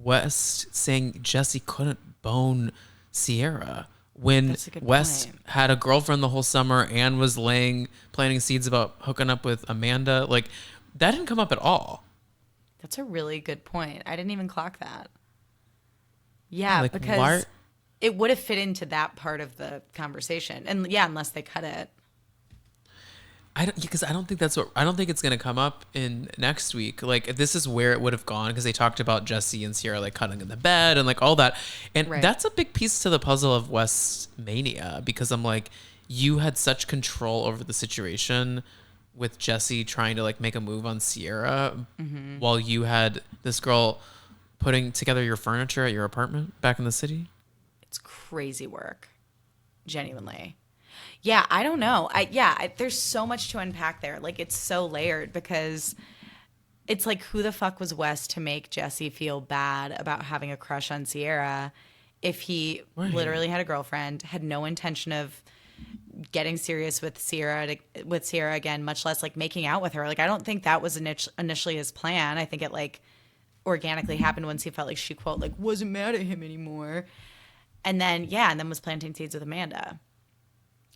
[SPEAKER 1] West saying Jesse couldn't bone Sierra when
[SPEAKER 2] That's a good
[SPEAKER 1] West
[SPEAKER 2] point.
[SPEAKER 1] had a girlfriend the whole summer and was planting seeds about hooking up with Amanda. Like that didn't come up at all.
[SPEAKER 2] That's a really good point. I didn't even clock that. Yeah,
[SPEAKER 1] Like,
[SPEAKER 2] because
[SPEAKER 1] why-
[SPEAKER 2] it would have fit into that part of the conversation. And yeah, unless they cut it.
[SPEAKER 1] I don't think it's gonna come up in next week. Like this is where it would have gone because they talked about Jesse and Sierra like cuddling in the bed and like all that, and
[SPEAKER 2] Right.
[SPEAKER 1] that's a big piece to the puzzle of West's mania because I'm like, you had such control over the situation with Jesse trying to like make a move on Sierra while you had this girl putting together your furniture at your apartment back in the city.
[SPEAKER 2] It's crazy work. Genuinely. Yeah, I don't know. There's so much to unpack there. Like, it's so layered because it's like, who the fuck was West to make Jesse feel bad about having a crush on Sierra if he literally had a girlfriend, had no intention of getting serious with Sierra again, much less like making out with her. Like, I don't think that was initially his plan. I think it like organically happened once he felt like she, quote, like wasn't mad at him anymore. And then was planting seeds with Amanda.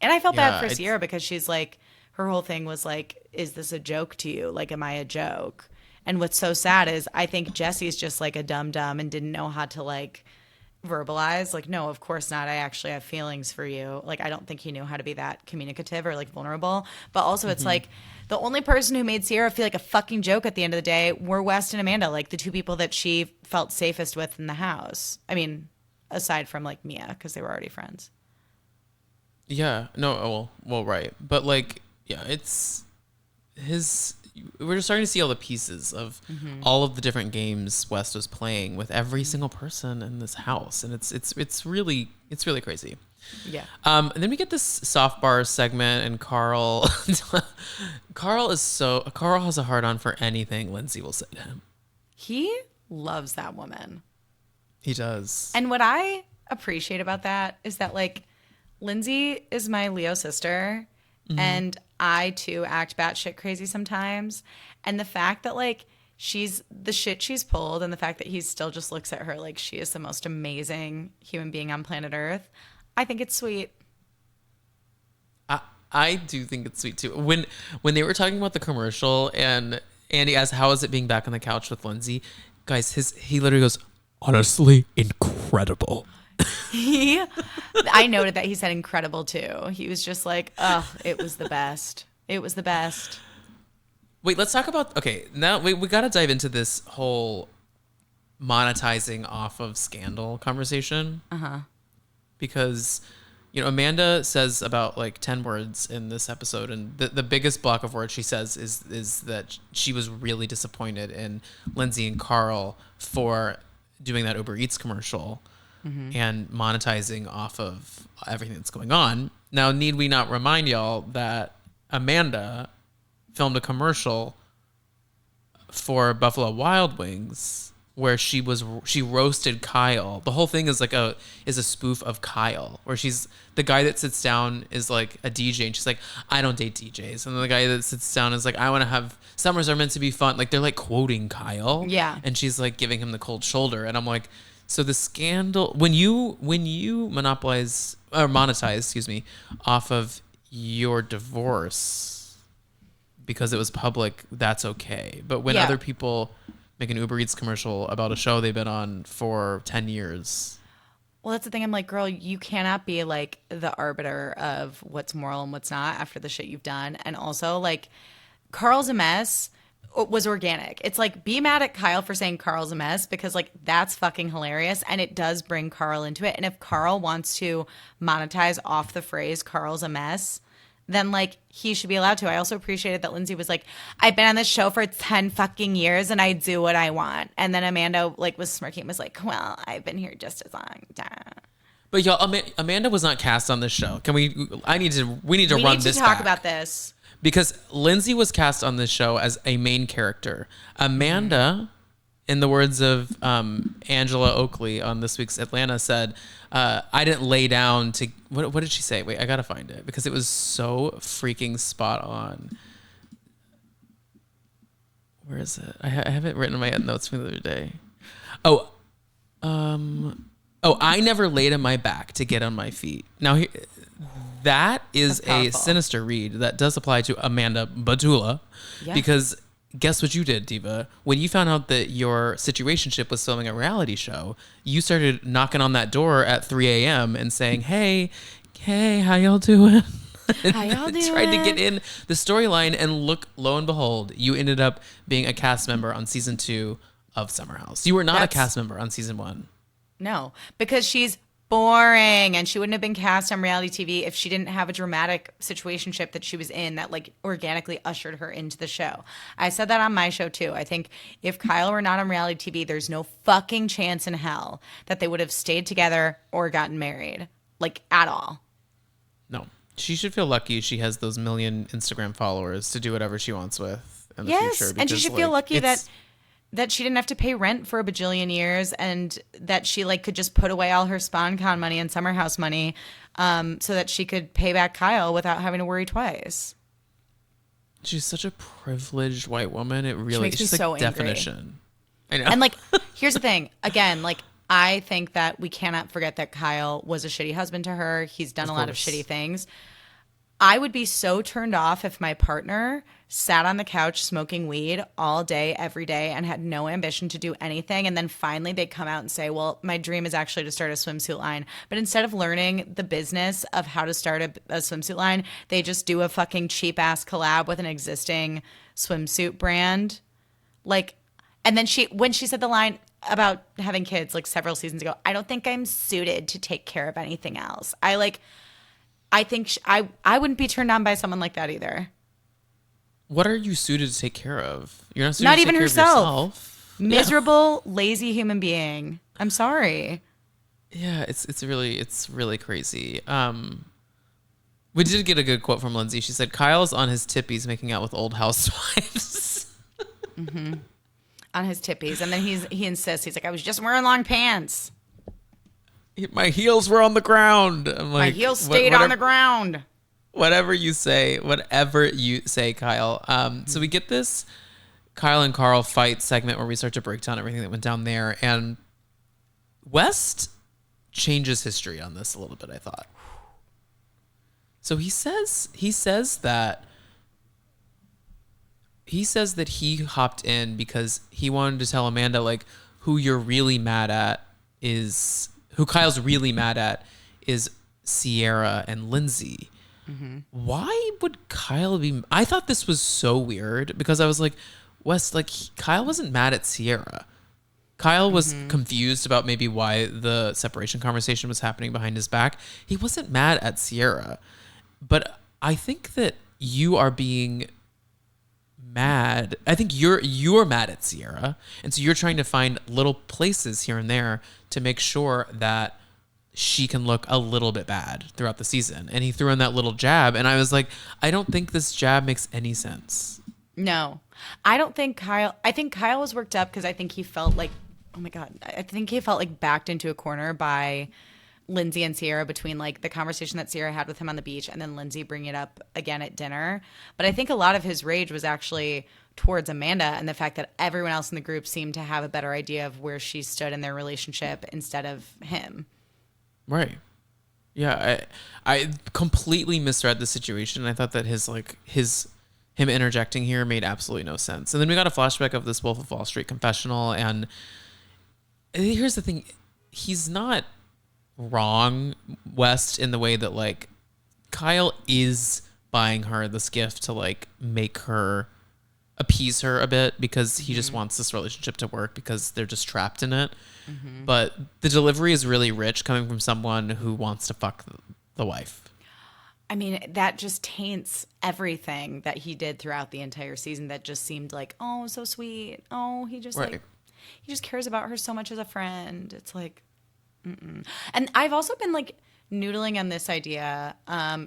[SPEAKER 2] And I felt bad for Sierra because she's like, her whole thing was like, is this a joke to you? Like, am I a joke? And what's so sad is I think Jesse's just like a dum-dum and didn't know how to like verbalize. Like, no, of course not. I actually have feelings for you. Like, I don't think he knew how to be that communicative or like vulnerable. But also it's like the only person who made Sierra feel like a fucking joke at the end of the day were West and Amanda, like the two people that she felt safest with in the house. I mean, aside from like Mia, because they were already friends.
[SPEAKER 1] Yeah, no, well, right. But like, yeah, it's we're just starting to see all the pieces of all of the different games West was playing with every single person in this house. And it's really crazy.
[SPEAKER 2] Yeah.
[SPEAKER 1] And then we get this soft bar segment and Carl has a hard on for anything Lindsay will say to him.
[SPEAKER 2] He loves that woman.
[SPEAKER 1] He does.
[SPEAKER 2] And what I appreciate about that is that like Lindsay is my Leo sister and I too act batshit crazy sometimes. And the fact that like she's the shit she's pulled and the fact that he still just looks at her like she is the most amazing human being on planet Earth, I think it's sweet.
[SPEAKER 1] I do think it's sweet too. When they were talking about the commercial and Andy asked, how is it being back on the couch with Lindsay? Guys, he literally goes, honestly, incredible.
[SPEAKER 2] I noted that he said incredible too. He was just like, oh, it was the best. It was the best.
[SPEAKER 1] Wait, let's talk about, okay, now we got to dive into this whole monetizing off of Scandal conversation. Because, you know, Amanda says about like 10 words in this episode, and the biggest block of words she says is that she was really disappointed in Lindsay and Carl for doing that Uber Eats commercial and monetizing off of everything that's going on. Now, need we not remind y'all that Amanda filmed a commercial for Buffalo Wild Wings where she roasted Kyle. The whole thing is like a spoof of Kyle, where the guy that sits down is like a DJ and she's like, I don't date DJs. And the guy that sits down is like, I want to have, summers are meant to be fun. Like they're like quoting Kyle.
[SPEAKER 2] Yeah.
[SPEAKER 1] And she's like giving him the cold shoulder. And I'm like, so the Scandal, when you monetize, off of your divorce because it was public, that's okay. But when
[SPEAKER 2] Yeah.
[SPEAKER 1] other people make an Uber Eats commercial about a show they've been on for 10 years.
[SPEAKER 2] Well, that's the thing. I'm like, girl, you cannot be like the arbiter of what's moral and what's not after the shit you've done. And also, like, Carl's a mess was organic. It's like, be mad at Kyle for saying Carl's a mess because, like, that's fucking hilarious. And it does bring Carl into it. And if Carl wants to monetize off the phrase Carl's a mess, then like he should be allowed to. I also appreciated that Lindsay was like, I've been on this show for 10 fucking years and I do what I want. And then Amanda like was smirking, was like, well, I've been here just as long. Duh.
[SPEAKER 1] But y'all, Amanda was not cast on this show. We need to run this back.
[SPEAKER 2] We need to talk about this.
[SPEAKER 1] Because Lindsay was cast on this show as a main character. Amanda, in the words of Angela Oakley on this week's Atlanta, said, I didn't lay down to... What did she say? Wait, I got to find it. Because it was so freaking spot on. Where is it? I have it written in my notes from the other day. I never laid on my back to get on my feet. Now, that is a sinister read that does apply to Amanda Batula. Yeah. Because guess what you did, Diva? When you found out that your situationship was filming a reality show, you started knocking on that door at 3 a.m. and saying, hey, how y'all doing? How y'all doing? Tried to get in the storyline, and lo and behold, you ended up being a cast member on season 2 of Summer House. You were not a cast member on season 1.
[SPEAKER 2] No, because she's boring and she wouldn't have been cast on reality TV if she didn't have a dramatic situationship that she was in that like organically ushered her into the show. I said that on my show too. I think if Kyle were not on reality TV, there's no fucking chance in hell that they would have stayed together or gotten married, like at all.
[SPEAKER 1] No, she should feel lucky she has those million Instagram followers to do whatever she wants with in the future.
[SPEAKER 2] And she should feel lucky that she didn't have to pay rent for a bajillion years and that she like could just put away all her SpawnCon money and Summer House money so that she could pay back Kyle without having to worry twice.
[SPEAKER 1] She's such a privileged white woman. It really
[SPEAKER 2] makes me so angry.
[SPEAKER 1] Definition. I know.
[SPEAKER 2] And like, here's the thing. Again, like I think that we cannot forget that Kyle was a shitty husband to her. He's done a lot of shitty things. I would be so turned off if my partner sat on the couch smoking weed all day, every day, and had no ambition to do anything. And then finally they come out and say, well, my dream is actually to start a swimsuit line. But instead of learning the business of how to start a swimsuit line, they just do a fucking cheap ass collab with an existing swimsuit brand. Like, and then when she said the line about having kids like several seasons ago, I don't think I'm suited to take care of anything else. I think I wouldn't be turned on by someone like that either.
[SPEAKER 1] What are you suited to take care of? You're not suited
[SPEAKER 2] not
[SPEAKER 1] to
[SPEAKER 2] even
[SPEAKER 1] take
[SPEAKER 2] herself.
[SPEAKER 1] Care of
[SPEAKER 2] Miserable, lazy human being. I'm sorry.
[SPEAKER 1] Yeah, it's really crazy. We did get a good quote from Lindsay. She said, "Kyle's on his tippies making out with old housewives."
[SPEAKER 2] Mm-hmm. On his tippies, and then he insists. He's like, "I was just wearing long pants.
[SPEAKER 1] My heels were on the ground." I'm like,
[SPEAKER 2] my heels stayed on the ground.
[SPEAKER 1] Whatever you say, Kyle. So we get this Kyle and Carl fight segment where we start to break down everything that went down there, and West changes history on this a little bit, I thought. So he says that he hopped in because he wanted to tell Amanda like who Kyle's really mad at is Sierra and Lindsay. Mm-hmm. Why would Kyle be... I thought this was so weird because I was like, Wes, like Kyle wasn't mad at Sierra. Kyle was confused about maybe why the separation conversation was happening behind his back. He wasn't mad at Sierra. But I think that you are being mad. I think you're mad at Sierra. And so you're trying to find little places here and there to make sure that she can look a little bit bad throughout the season. And he threw in that little jab. And I was like, I don't think this jab makes any sense.
[SPEAKER 2] No, I don't think Kyle... I think Kyle was worked up because I think he felt like... Oh my God. I think he felt like backed into a corner by Lindsay and Sierra between like the conversation that Sierra had with him on the beach and then Lindsay bringing it up again at dinner. But I think a lot of his rage was actually towards Amanda and the fact that everyone else in the group seemed to have a better idea of where she stood in their relationship instead of him.
[SPEAKER 1] Right. Yeah, I completely misread the situation. I thought that him interjecting here made absolutely no sense. And then we got a flashback of this Wolf of Wall Street confessional, and here's the thing. He's not wrong, West, in the way that like Kyle is buying her this gift to like appease her a bit, because he just wants this relationship to work because they're just trapped in it. But the delivery is really rich coming from someone who wants to fuck the wife.
[SPEAKER 2] I mean, that just taints everything that he did throughout the entire season. That just seemed like, oh, so sweet. Oh, he just
[SPEAKER 1] Right.
[SPEAKER 2] like, he just cares about her so much as a friend. It's like, and I've also been like noodling on this idea,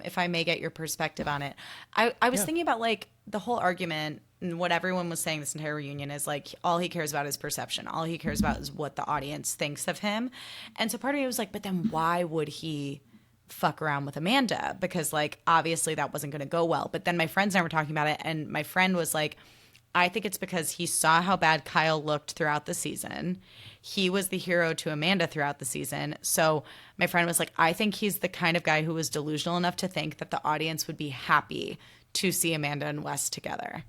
[SPEAKER 2] if I may get your perspective on it. I was thinking about like the whole argument, and what everyone was saying this entire reunion is like, all he cares about is perception. All he cares about is what the audience thinks of him. And so part of me was like, but then why would he fuck around with Amanda? Because like, obviously that wasn't going to go well. But then my friends and I were talking about it, and my friend was like, I think it's because he saw how bad Kyle looked throughout the season. He was the hero to Amanda throughout the season. So my friend was like, I think he's the kind of guy who was delusional enough to think that the audience would be happy to see Amanda and Wes together.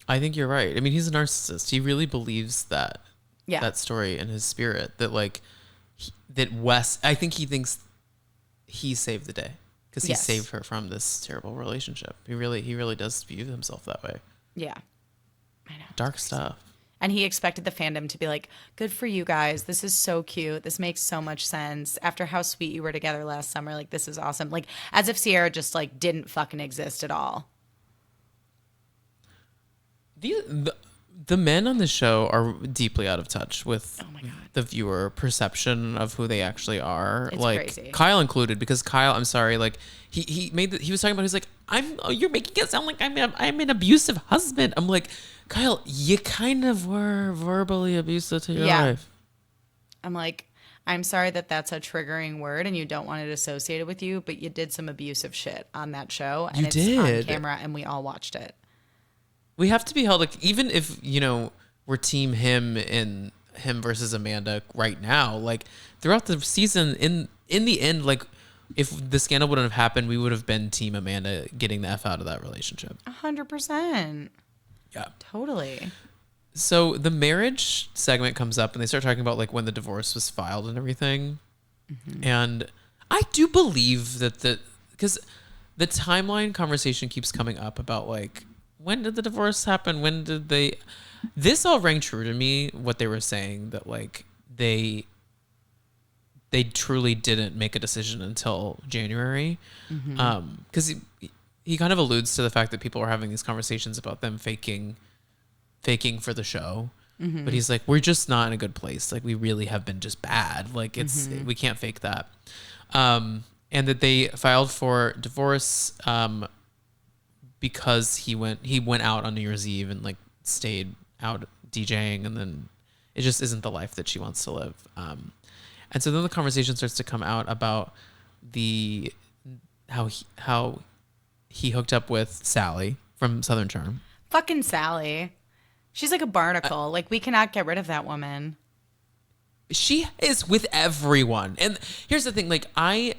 [SPEAKER 1] I think you're right. I mean, he's a narcissist. He really believes that story in his spirit, that like that Wes. I think he thinks he saved the day because he saved her from this terrible relationship. He really does view himself that way.
[SPEAKER 2] Yeah, I know.
[SPEAKER 1] Dark stuff.
[SPEAKER 2] And he expected the fandom to be like, good for you guys. This is so cute. This makes so much sense. After how sweet you were together last summer, like, this is awesome. Like, as if Sierra just, like, didn't fucking exist at all.
[SPEAKER 1] The men on the show are deeply out of touch with the viewer perception of who they actually are.
[SPEAKER 2] It's
[SPEAKER 1] like
[SPEAKER 2] crazy.
[SPEAKER 1] Kyle included, because Kyle, I'm sorry, like he was talking about, he's like, you're making it sound like I'm an abusive husband. I'm like, Kyle, you kind of were verbally abusive to your wife.
[SPEAKER 2] I'm like, I'm sorry that that's a triggering word and you don't want it associated with you, but you did some abusive shit on that show, and it's on camera and we all watched it.
[SPEAKER 1] We have to be held, like, even if, we're team him and him versus Amanda right now, like, throughout the season, in the end, like, if the scandal wouldn't have happened, we would have been team Amanda getting the F out of that relationship.
[SPEAKER 2] 100%.
[SPEAKER 1] Yeah.
[SPEAKER 2] Totally.
[SPEAKER 1] So the marriage segment comes up and they start talking about like when the divorce was filed and everything. And I do believe that because the timeline conversation keeps coming up about like, when did the divorce happen? When did this all rang true to me, what they were saying, that like they truly didn't make a decision until January. Because he kind of alludes to the fact that people are having these conversations about them faking for the show. But he's like, we're just not in a good place. Like, we really have been just bad. Like, we can't fake that. And that they filed for divorce because he went out on New Year's Eve and like stayed out DJing, and then it just isn't the life that she wants to live. And so then the conversation starts to come out about how he hooked up with Sally from Southern Charm.
[SPEAKER 2] Fucking Sally. She's like a barnacle. Like, we cannot get rid of that woman.
[SPEAKER 1] She is with everyone. And here's the thing, like, I'm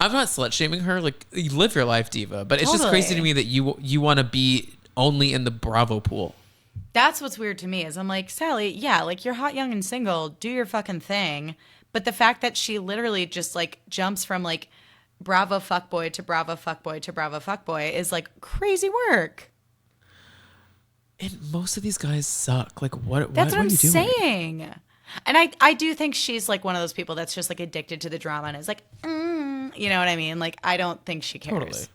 [SPEAKER 1] not slut shaming her. Like, you live your life, diva. But it's just crazy to me that you want to be only in the Bravo pool.
[SPEAKER 2] That's what's weird to me, is I'm like, Sally, yeah, like, you're hot, young, and single. Do your fucking thing. But the fact that she literally just like jumps from like Bravo fuckboy to Bravo fuckboy to Bravo fuckboy is like crazy work.
[SPEAKER 1] And most of these guys suck. Like, what?
[SPEAKER 2] That's what
[SPEAKER 1] are
[SPEAKER 2] I'm
[SPEAKER 1] you doing?
[SPEAKER 2] saying. And I do think she's like one of those people that's just like addicted to the drama and is like, you know what I mean? Like, I don't think she cares.
[SPEAKER 1] Totally.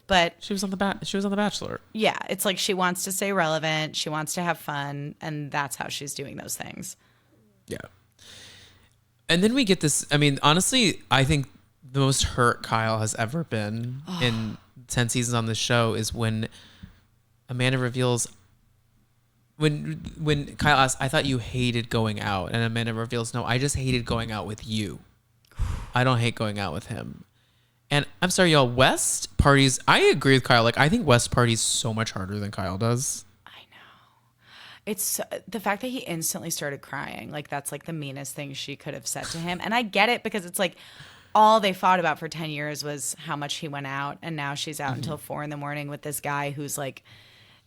[SPEAKER 2] But
[SPEAKER 1] she was on the Bachelor.
[SPEAKER 2] Yeah, it's like she wants to stay relevant. She wants to have fun, and that's how she's doing those things.
[SPEAKER 1] Yeah. And then we get this. I mean, honestly, I think the most hurt Kyle has ever been in 10 seasons on this show is when Amanda reveals. When Kyle asks, I thought you hated going out, and Amanda reveals, no, I just hated going out with you. I don't hate going out with him. And I'm sorry, y'all, West parties, I agree with Kyle. Like, I think West parties so much harder than Kyle does.
[SPEAKER 2] I know. It's the fact that he instantly started crying. Like, that's like the meanest thing she could have said to him. And I get it, because it's like all they fought about for 10 years was how much he went out. And now she's out until 4 a.m. with this guy who's like,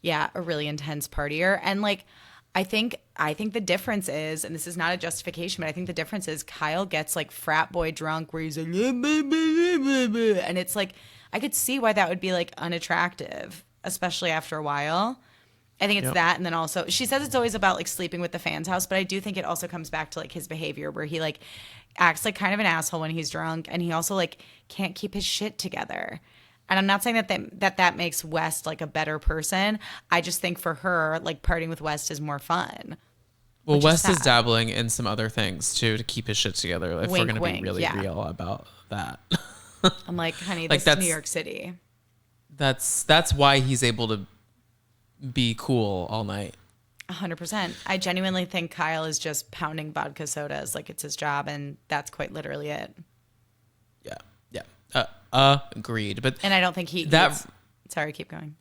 [SPEAKER 2] yeah, a really intense partier. And like, I think the difference is, and this is not a justification, but I think the difference is Kyle gets like frat boy drunk where he's like, and it's like, I could see why that would be like unattractive, especially after a while. I think it's that. And then also, she says it's always about like sleeping with the fans house, but I do think it also comes back to like his behavior, where he like acts like kind of an asshole when he's drunk, and he also like can't keep his shit together. And I'm not saying that makes West like a better person. I just think for her, like, partying with West is more fun.
[SPEAKER 1] Well, West is dabbling in some other things too to keep his shit together. If
[SPEAKER 2] Wink,
[SPEAKER 1] we're going to be really
[SPEAKER 2] yeah.
[SPEAKER 1] real about that.
[SPEAKER 2] I'm like, honey,
[SPEAKER 1] like,
[SPEAKER 2] this is New York City.
[SPEAKER 1] That's why he's able to be cool all night.
[SPEAKER 2] 100%. I genuinely think Kyle is just pounding vodka sodas like it's his job, and that's quite literally it.
[SPEAKER 1] Yeah. Agreed.
[SPEAKER 2] And I don't think sorry, keep going.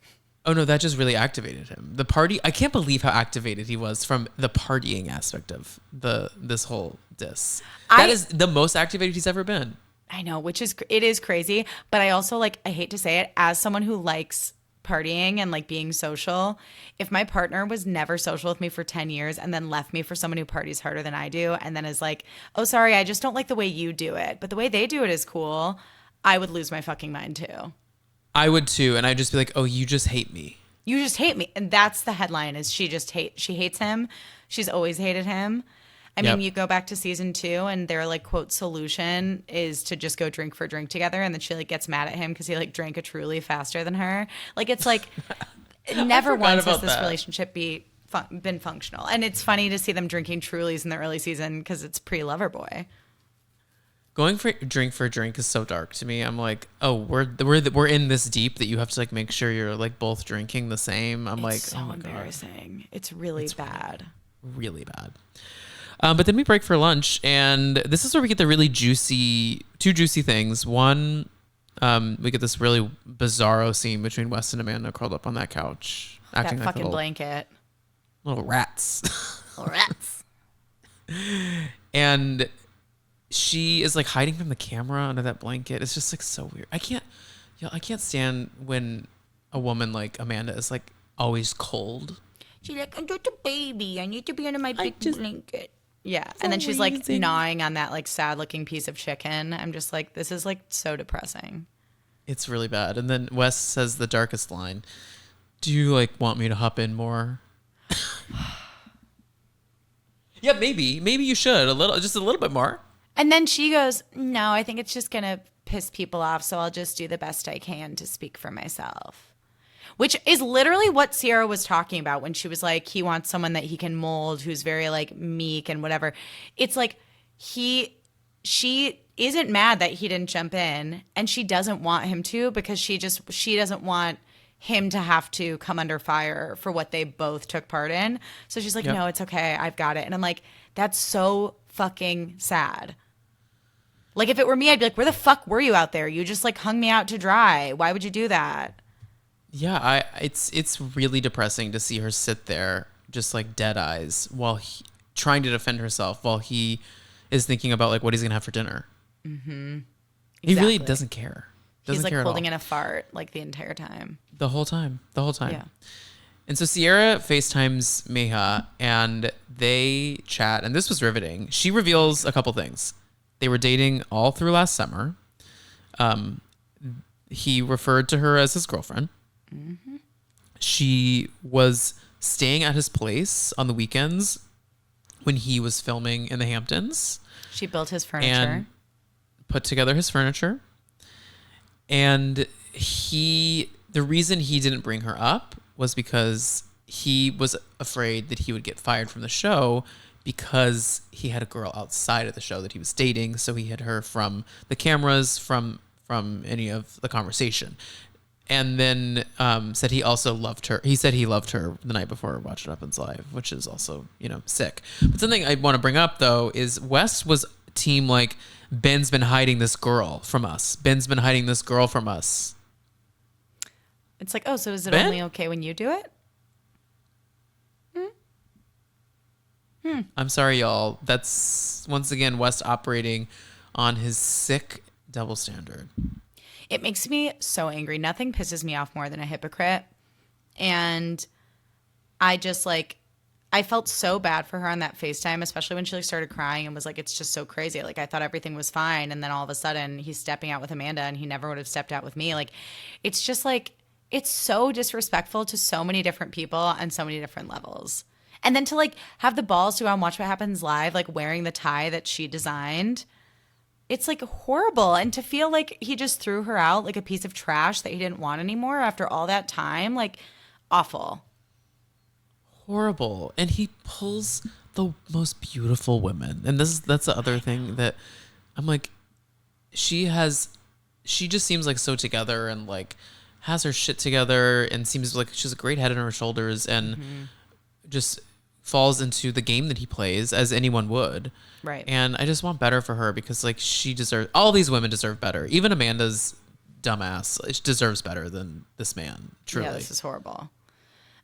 [SPEAKER 1] Oh no, that just really activated him. The party, I can't believe how activated he was from the partying aspect of this whole diss. That is the most activated he's ever been.
[SPEAKER 2] I know, it is crazy, but I also like, I hate to say it, as someone who likes partying and like being social, if my partner was never social with me for 10 years and then left me for someone who parties harder than I do, and then is like, oh, sorry, I just don't like the way you do it, but the way they do it is cool, I would lose my fucking mind too.
[SPEAKER 1] I would too. And I'd just be like, oh, you just hate me.
[SPEAKER 2] You just hate me. And that's the headline, is she hates him. She's always hated him. I mean, you go back to season 2 and their like quote solution is to just go drink for drink together. And then she like gets mad at him because he like drank a Truly faster than her. Like, it's like never once has this relationship been functional. And it's funny to see them drinking Trulies in the early season because it's pre-Loverboy.
[SPEAKER 1] Going for drink is so dark to me. I'm like, oh, we're in this deep that you have to like make sure you're like both drinking the same. I'm like,
[SPEAKER 2] so
[SPEAKER 1] oh my
[SPEAKER 2] embarrassing. God. It's really bad.
[SPEAKER 1] Really bad. But then we break for lunch, and this is where we get the really two juicy things. One, we get this really bizarro scene between Wes and Amanda curled up on that couch, acting
[SPEAKER 2] that
[SPEAKER 1] like
[SPEAKER 2] fucking blanket.
[SPEAKER 1] Little rats.
[SPEAKER 2] Little rats.
[SPEAKER 1] And she is like hiding from the camera under that blanket. It's just like so weird. I can't stand when a woman like Amanda is like always cold.
[SPEAKER 2] She's like, I'm just a baby. I need to be under my big blanket. Yeah. And then she's like gnawing on that like sad looking piece of chicken. I'm just like, this is like so depressing.
[SPEAKER 1] It's really bad. And then Wes says the darkest line. Do you like want me to hop in more? Yeah, maybe you should just a little bit more.
[SPEAKER 2] And then she goes, no, I think it's just going to piss people off. So I'll just do the best I can to speak for myself. Which is literally what Sierra was talking about when she was like, he wants someone that he can mold, who's very like meek and whatever. It's like she isn't mad that he didn't jump in, and she doesn't want him to, because she doesn't want him to have to come under fire for what they both took part in. So she's like, no, it's okay. I've got it. And I'm like, that's so fucking sad. Like, if it were me, I'd be like, where the fuck were you out there? You just like hung me out to dry. Why would you do that?
[SPEAKER 1] Yeah, it's really depressing to see her sit there just like dead eyes while trying to defend herself while he is thinking about like what he's gonna have for dinner. Mm-hmm. He really doesn't care.
[SPEAKER 2] He's like holding in a fart like the entire time.
[SPEAKER 1] The whole time.
[SPEAKER 2] Yeah.
[SPEAKER 1] And so Sierra FaceTimes Meha and they chat, and this was riveting. She reveals a couple things. They were dating all through last summer. He referred to her as his girlfriend. Mm-hmm. She was staying at his place on the weekends when he was filming in the Hamptons.
[SPEAKER 2] She built his furniture.
[SPEAKER 1] And put together his furniture. And the reason he didn't bring her up was because he was afraid that he would get fired from the show because he had a girl outside of the show that he was dating. So he hid her from the cameras, from any of the conversation. And then said he also loved her. He said he loved her the night before Watch What Happens Live, which is also, sick. But something I want to bring up, though, is Wes was team like, Ben's been hiding this girl from us. Ben's been hiding this girl from us.
[SPEAKER 2] It's like, oh, so is it only okay when you do it?
[SPEAKER 1] I'm sorry, y'all. That's once again West operating on his sick double standard.
[SPEAKER 2] It makes me so angry. Nothing pisses me off more than a hypocrite. And I just like, I felt so bad for her on that FaceTime, especially when she like started crying and was like, it's just so crazy. Like I thought everything was fine. And then all of a sudden he's stepping out with Amanda and he never would have stepped out with me. Like, it's just like, it's so disrespectful to so many different people on so many different levels. And then to like have the balls to go and watch What Happens Live, like wearing the tie that she designed. It's like horrible. And to feel like he just threw her out like a piece of trash that he didn't want anymore after all that time, like awful.
[SPEAKER 1] Horrible. And he pulls the most beautiful women. And that's the other thing that I'm like, she just seems like so together and like has her shit together and seems like she's a great head on her shoulders and just falls into the game that he plays as anyone would.
[SPEAKER 2] Right.
[SPEAKER 1] And I just want better for her because like all these women deserve better. Even Amanda's dumbass deserves better than this man. Truly.
[SPEAKER 2] Yeah, this is horrible.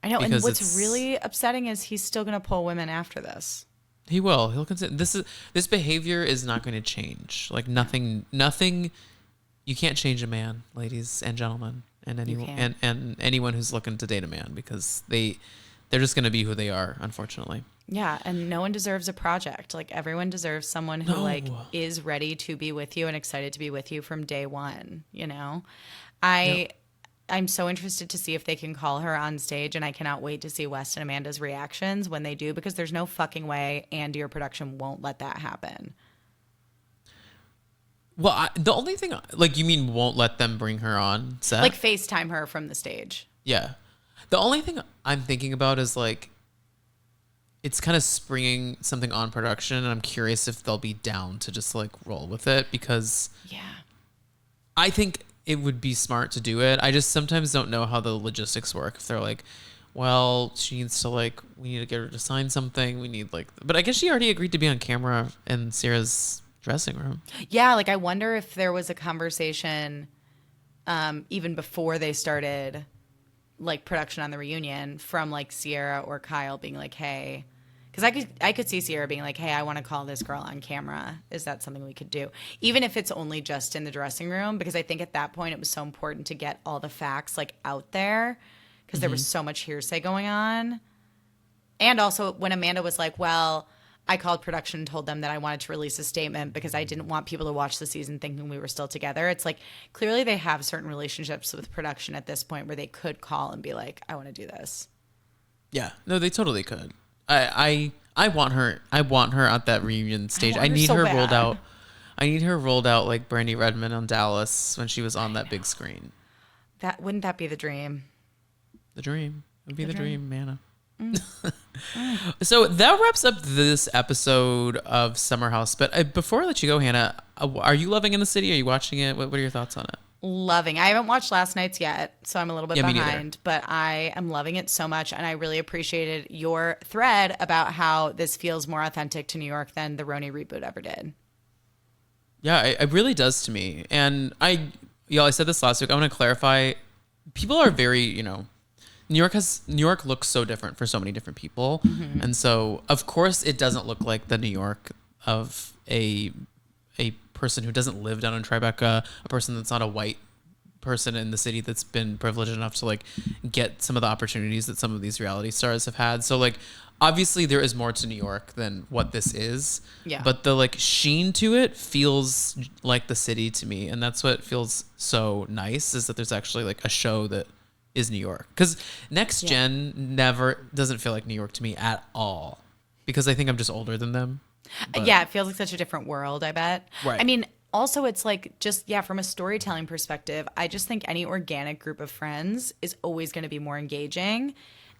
[SPEAKER 2] I know.
[SPEAKER 1] Because
[SPEAKER 2] and what's really upsetting is he's still going to pull women after this.
[SPEAKER 1] He will. He'll consider this behavior is not going to change. Like nothing. You can't change a man, ladies and gentlemen, and anyone and anyone who's looking to date a man because they're just going to be who they are, unfortunately.
[SPEAKER 2] Yeah, and no one deserves a project. Like everyone deserves someone who like is ready to be with you and excited to be with you from day one, you know? I'm so interested to see if they can call her on stage, and I cannot wait to see West and Amanda's reactions when they do, because there's no fucking way Andy or production won't let that happen.
[SPEAKER 1] Well, the only thing, like, you mean won't let them bring her on set?
[SPEAKER 2] Like FaceTime her from the stage.
[SPEAKER 1] Yeah. The only thing I'm thinking about is like, it's kind of springing something on production, and I'm curious if they'll be down to just like roll with it because I think it would be smart to do it. I just sometimes don't know how the logistics work. If they're like, well, she needs to like, we need to get her to sign something. We need like, but I guess she already agreed to be on camera in Sierra's dressing room.
[SPEAKER 2] Yeah. Like I wonder if there was a conversation even before they started like production on the reunion from like Sierra or Kyle being like, hey, because I could see Sierra being like, hey, I want to call this girl on camera. Is that something we could do? Even if it's only just in the dressing room, because I think at that point it was so important to get all the facts like out there because there was so much hearsay going on. And also when Amanda was like, well, I called production and told them that I wanted to release a statement because I didn't want people to watch the season thinking we were still together. It's like clearly they have certain relationships with production at this point where they could call and be like, I want to do this.
[SPEAKER 1] Yeah, no, they totally could. I want her. I want her at that reunion stage. I need
[SPEAKER 2] so
[SPEAKER 1] her
[SPEAKER 2] bad.
[SPEAKER 1] rolled out. I need her rolled out like Brandy Redmond on Dallas when she was on that big screen.
[SPEAKER 2] Wouldn't that be the dream?
[SPEAKER 1] The dream would be the dream, Manna. So that wraps up this episode of Summer House. But before I let you go, Hannah, are you loving In the City? Are you watching it? What are your thoughts on it?
[SPEAKER 2] Loving. I haven't watched last night's yet, so I'm a little bit
[SPEAKER 1] me
[SPEAKER 2] behind,
[SPEAKER 1] neither.
[SPEAKER 2] but I am loving it so much, and I really appreciated your thread about how this feels more authentic to New York than the Roni reboot ever did.
[SPEAKER 1] Yeah, it really does to me. And I said this last week. I want to clarify. People are very, New York looks so different for so many different people. And so, of course, it doesn't look like the New York of a person who doesn't live down in Tribeca, a person that's not a white person in the city that's been privileged enough to like get some of the opportunities that some of these reality stars have had. So like obviously there is more to New York than what this is. Yeah. But the like sheen to it feels like the city to me, and that's what feels so nice is that there's actually like a show that is New York. Because Next Gen never doesn't feel like New York to me at all. Because I think I'm just older than them. But.
[SPEAKER 2] Yeah, it feels like such a different world, I bet.
[SPEAKER 1] Right.
[SPEAKER 2] I mean, also it's like just, from a storytelling perspective, I just think any organic group of friends is always going to be more engaging.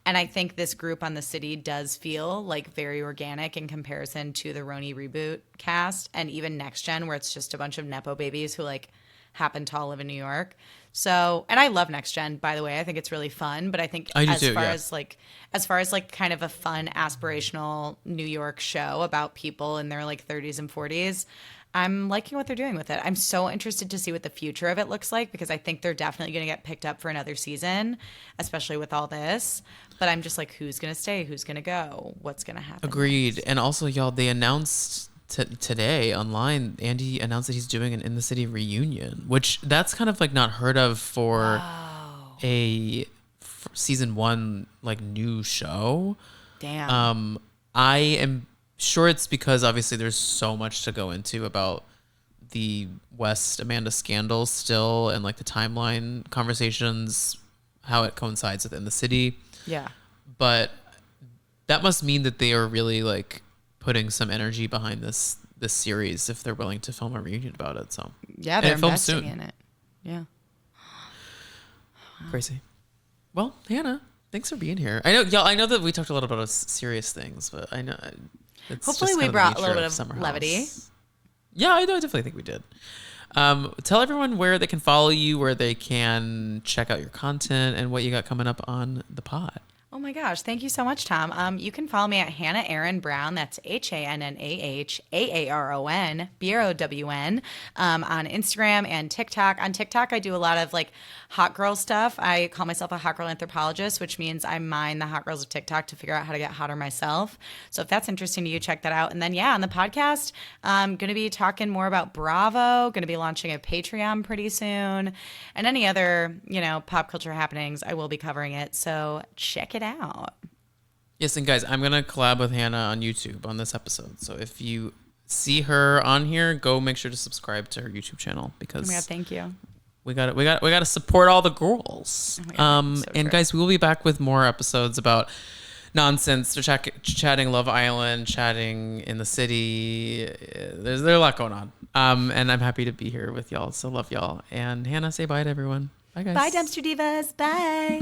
[SPEAKER 2] And I think this group on the city does feel like very organic in comparison to the Roni reboot cast and even Next Gen, where it's just a bunch of Nepo babies who like happen to all live in New York. So, and I love Next Gen, by the way. I think it's really fun, but I think as far as kind of a fun aspirational New York show about people in their like 30s and 40s, I'm liking what they're doing with it. I'm so interested to see what the future of it looks like because I think they're definitely going to get picked up for another season, especially with all this. But I'm just like, who's going to stay? Who's going to go? What's going to happen?
[SPEAKER 1] Agreed. And also, y'all, they announced today online, Andy announced that he's doing an In the City reunion, which that's kind of like not heard of for a season 1 like new show.
[SPEAKER 2] Damn.
[SPEAKER 1] I am sure it's because obviously there's so much to go into about the West Amanda scandal still and like the timeline conversations, how it coincides with In the City.
[SPEAKER 2] Yeah.
[SPEAKER 1] But that must mean that they are really like putting some energy behind this series if they're willing to film a reunion about it. So
[SPEAKER 2] yeah, they're investing in it. Yeah.
[SPEAKER 1] Crazy. Well, Hannah, thanks for being here. I know, y'all. I know that we talked a little about serious things, but I know.
[SPEAKER 2] Hopefully, we brought a little bit of levity.
[SPEAKER 1] Yeah, I definitely think we did. Tell everyone where they can follow you, where they can check out your content, and what you got coming up on the pod.
[SPEAKER 2] Oh my gosh. Thank you so much, Tom. You can follow me at Hannah Aaron Brown. That's HANNAHAARON BROWN on Instagram and TikTok. On TikTok, I do a lot of like hot girl stuff. I call myself a hot girl anthropologist, which means I mine the hot girls of TikTok to figure out how to get hotter myself. So if that's interesting to you, check that out. And then, yeah, on the podcast, I'm going to be talking more about Bravo, going to be launching a Patreon pretty soon, and any other, pop culture happenings, I will be covering it. So check it out.
[SPEAKER 1] Yes, and guys, I'm going to collab with Hannah on YouTube on this episode. So if you see her on here, go make sure to subscribe to her YouTube channel because
[SPEAKER 2] oh my God, thank you.
[SPEAKER 1] We got to support all the girls.
[SPEAKER 2] Oh my God, so
[SPEAKER 1] and
[SPEAKER 2] true.
[SPEAKER 1] guys, we will be back with more episodes about nonsense, chatting Love Island, chatting In the City. There's a lot going on. And I'm happy to be here with y'all. So love y'all. And Hannah, say bye to everyone. Bye, guys.
[SPEAKER 2] Bye, Dumpster Divas. Bye.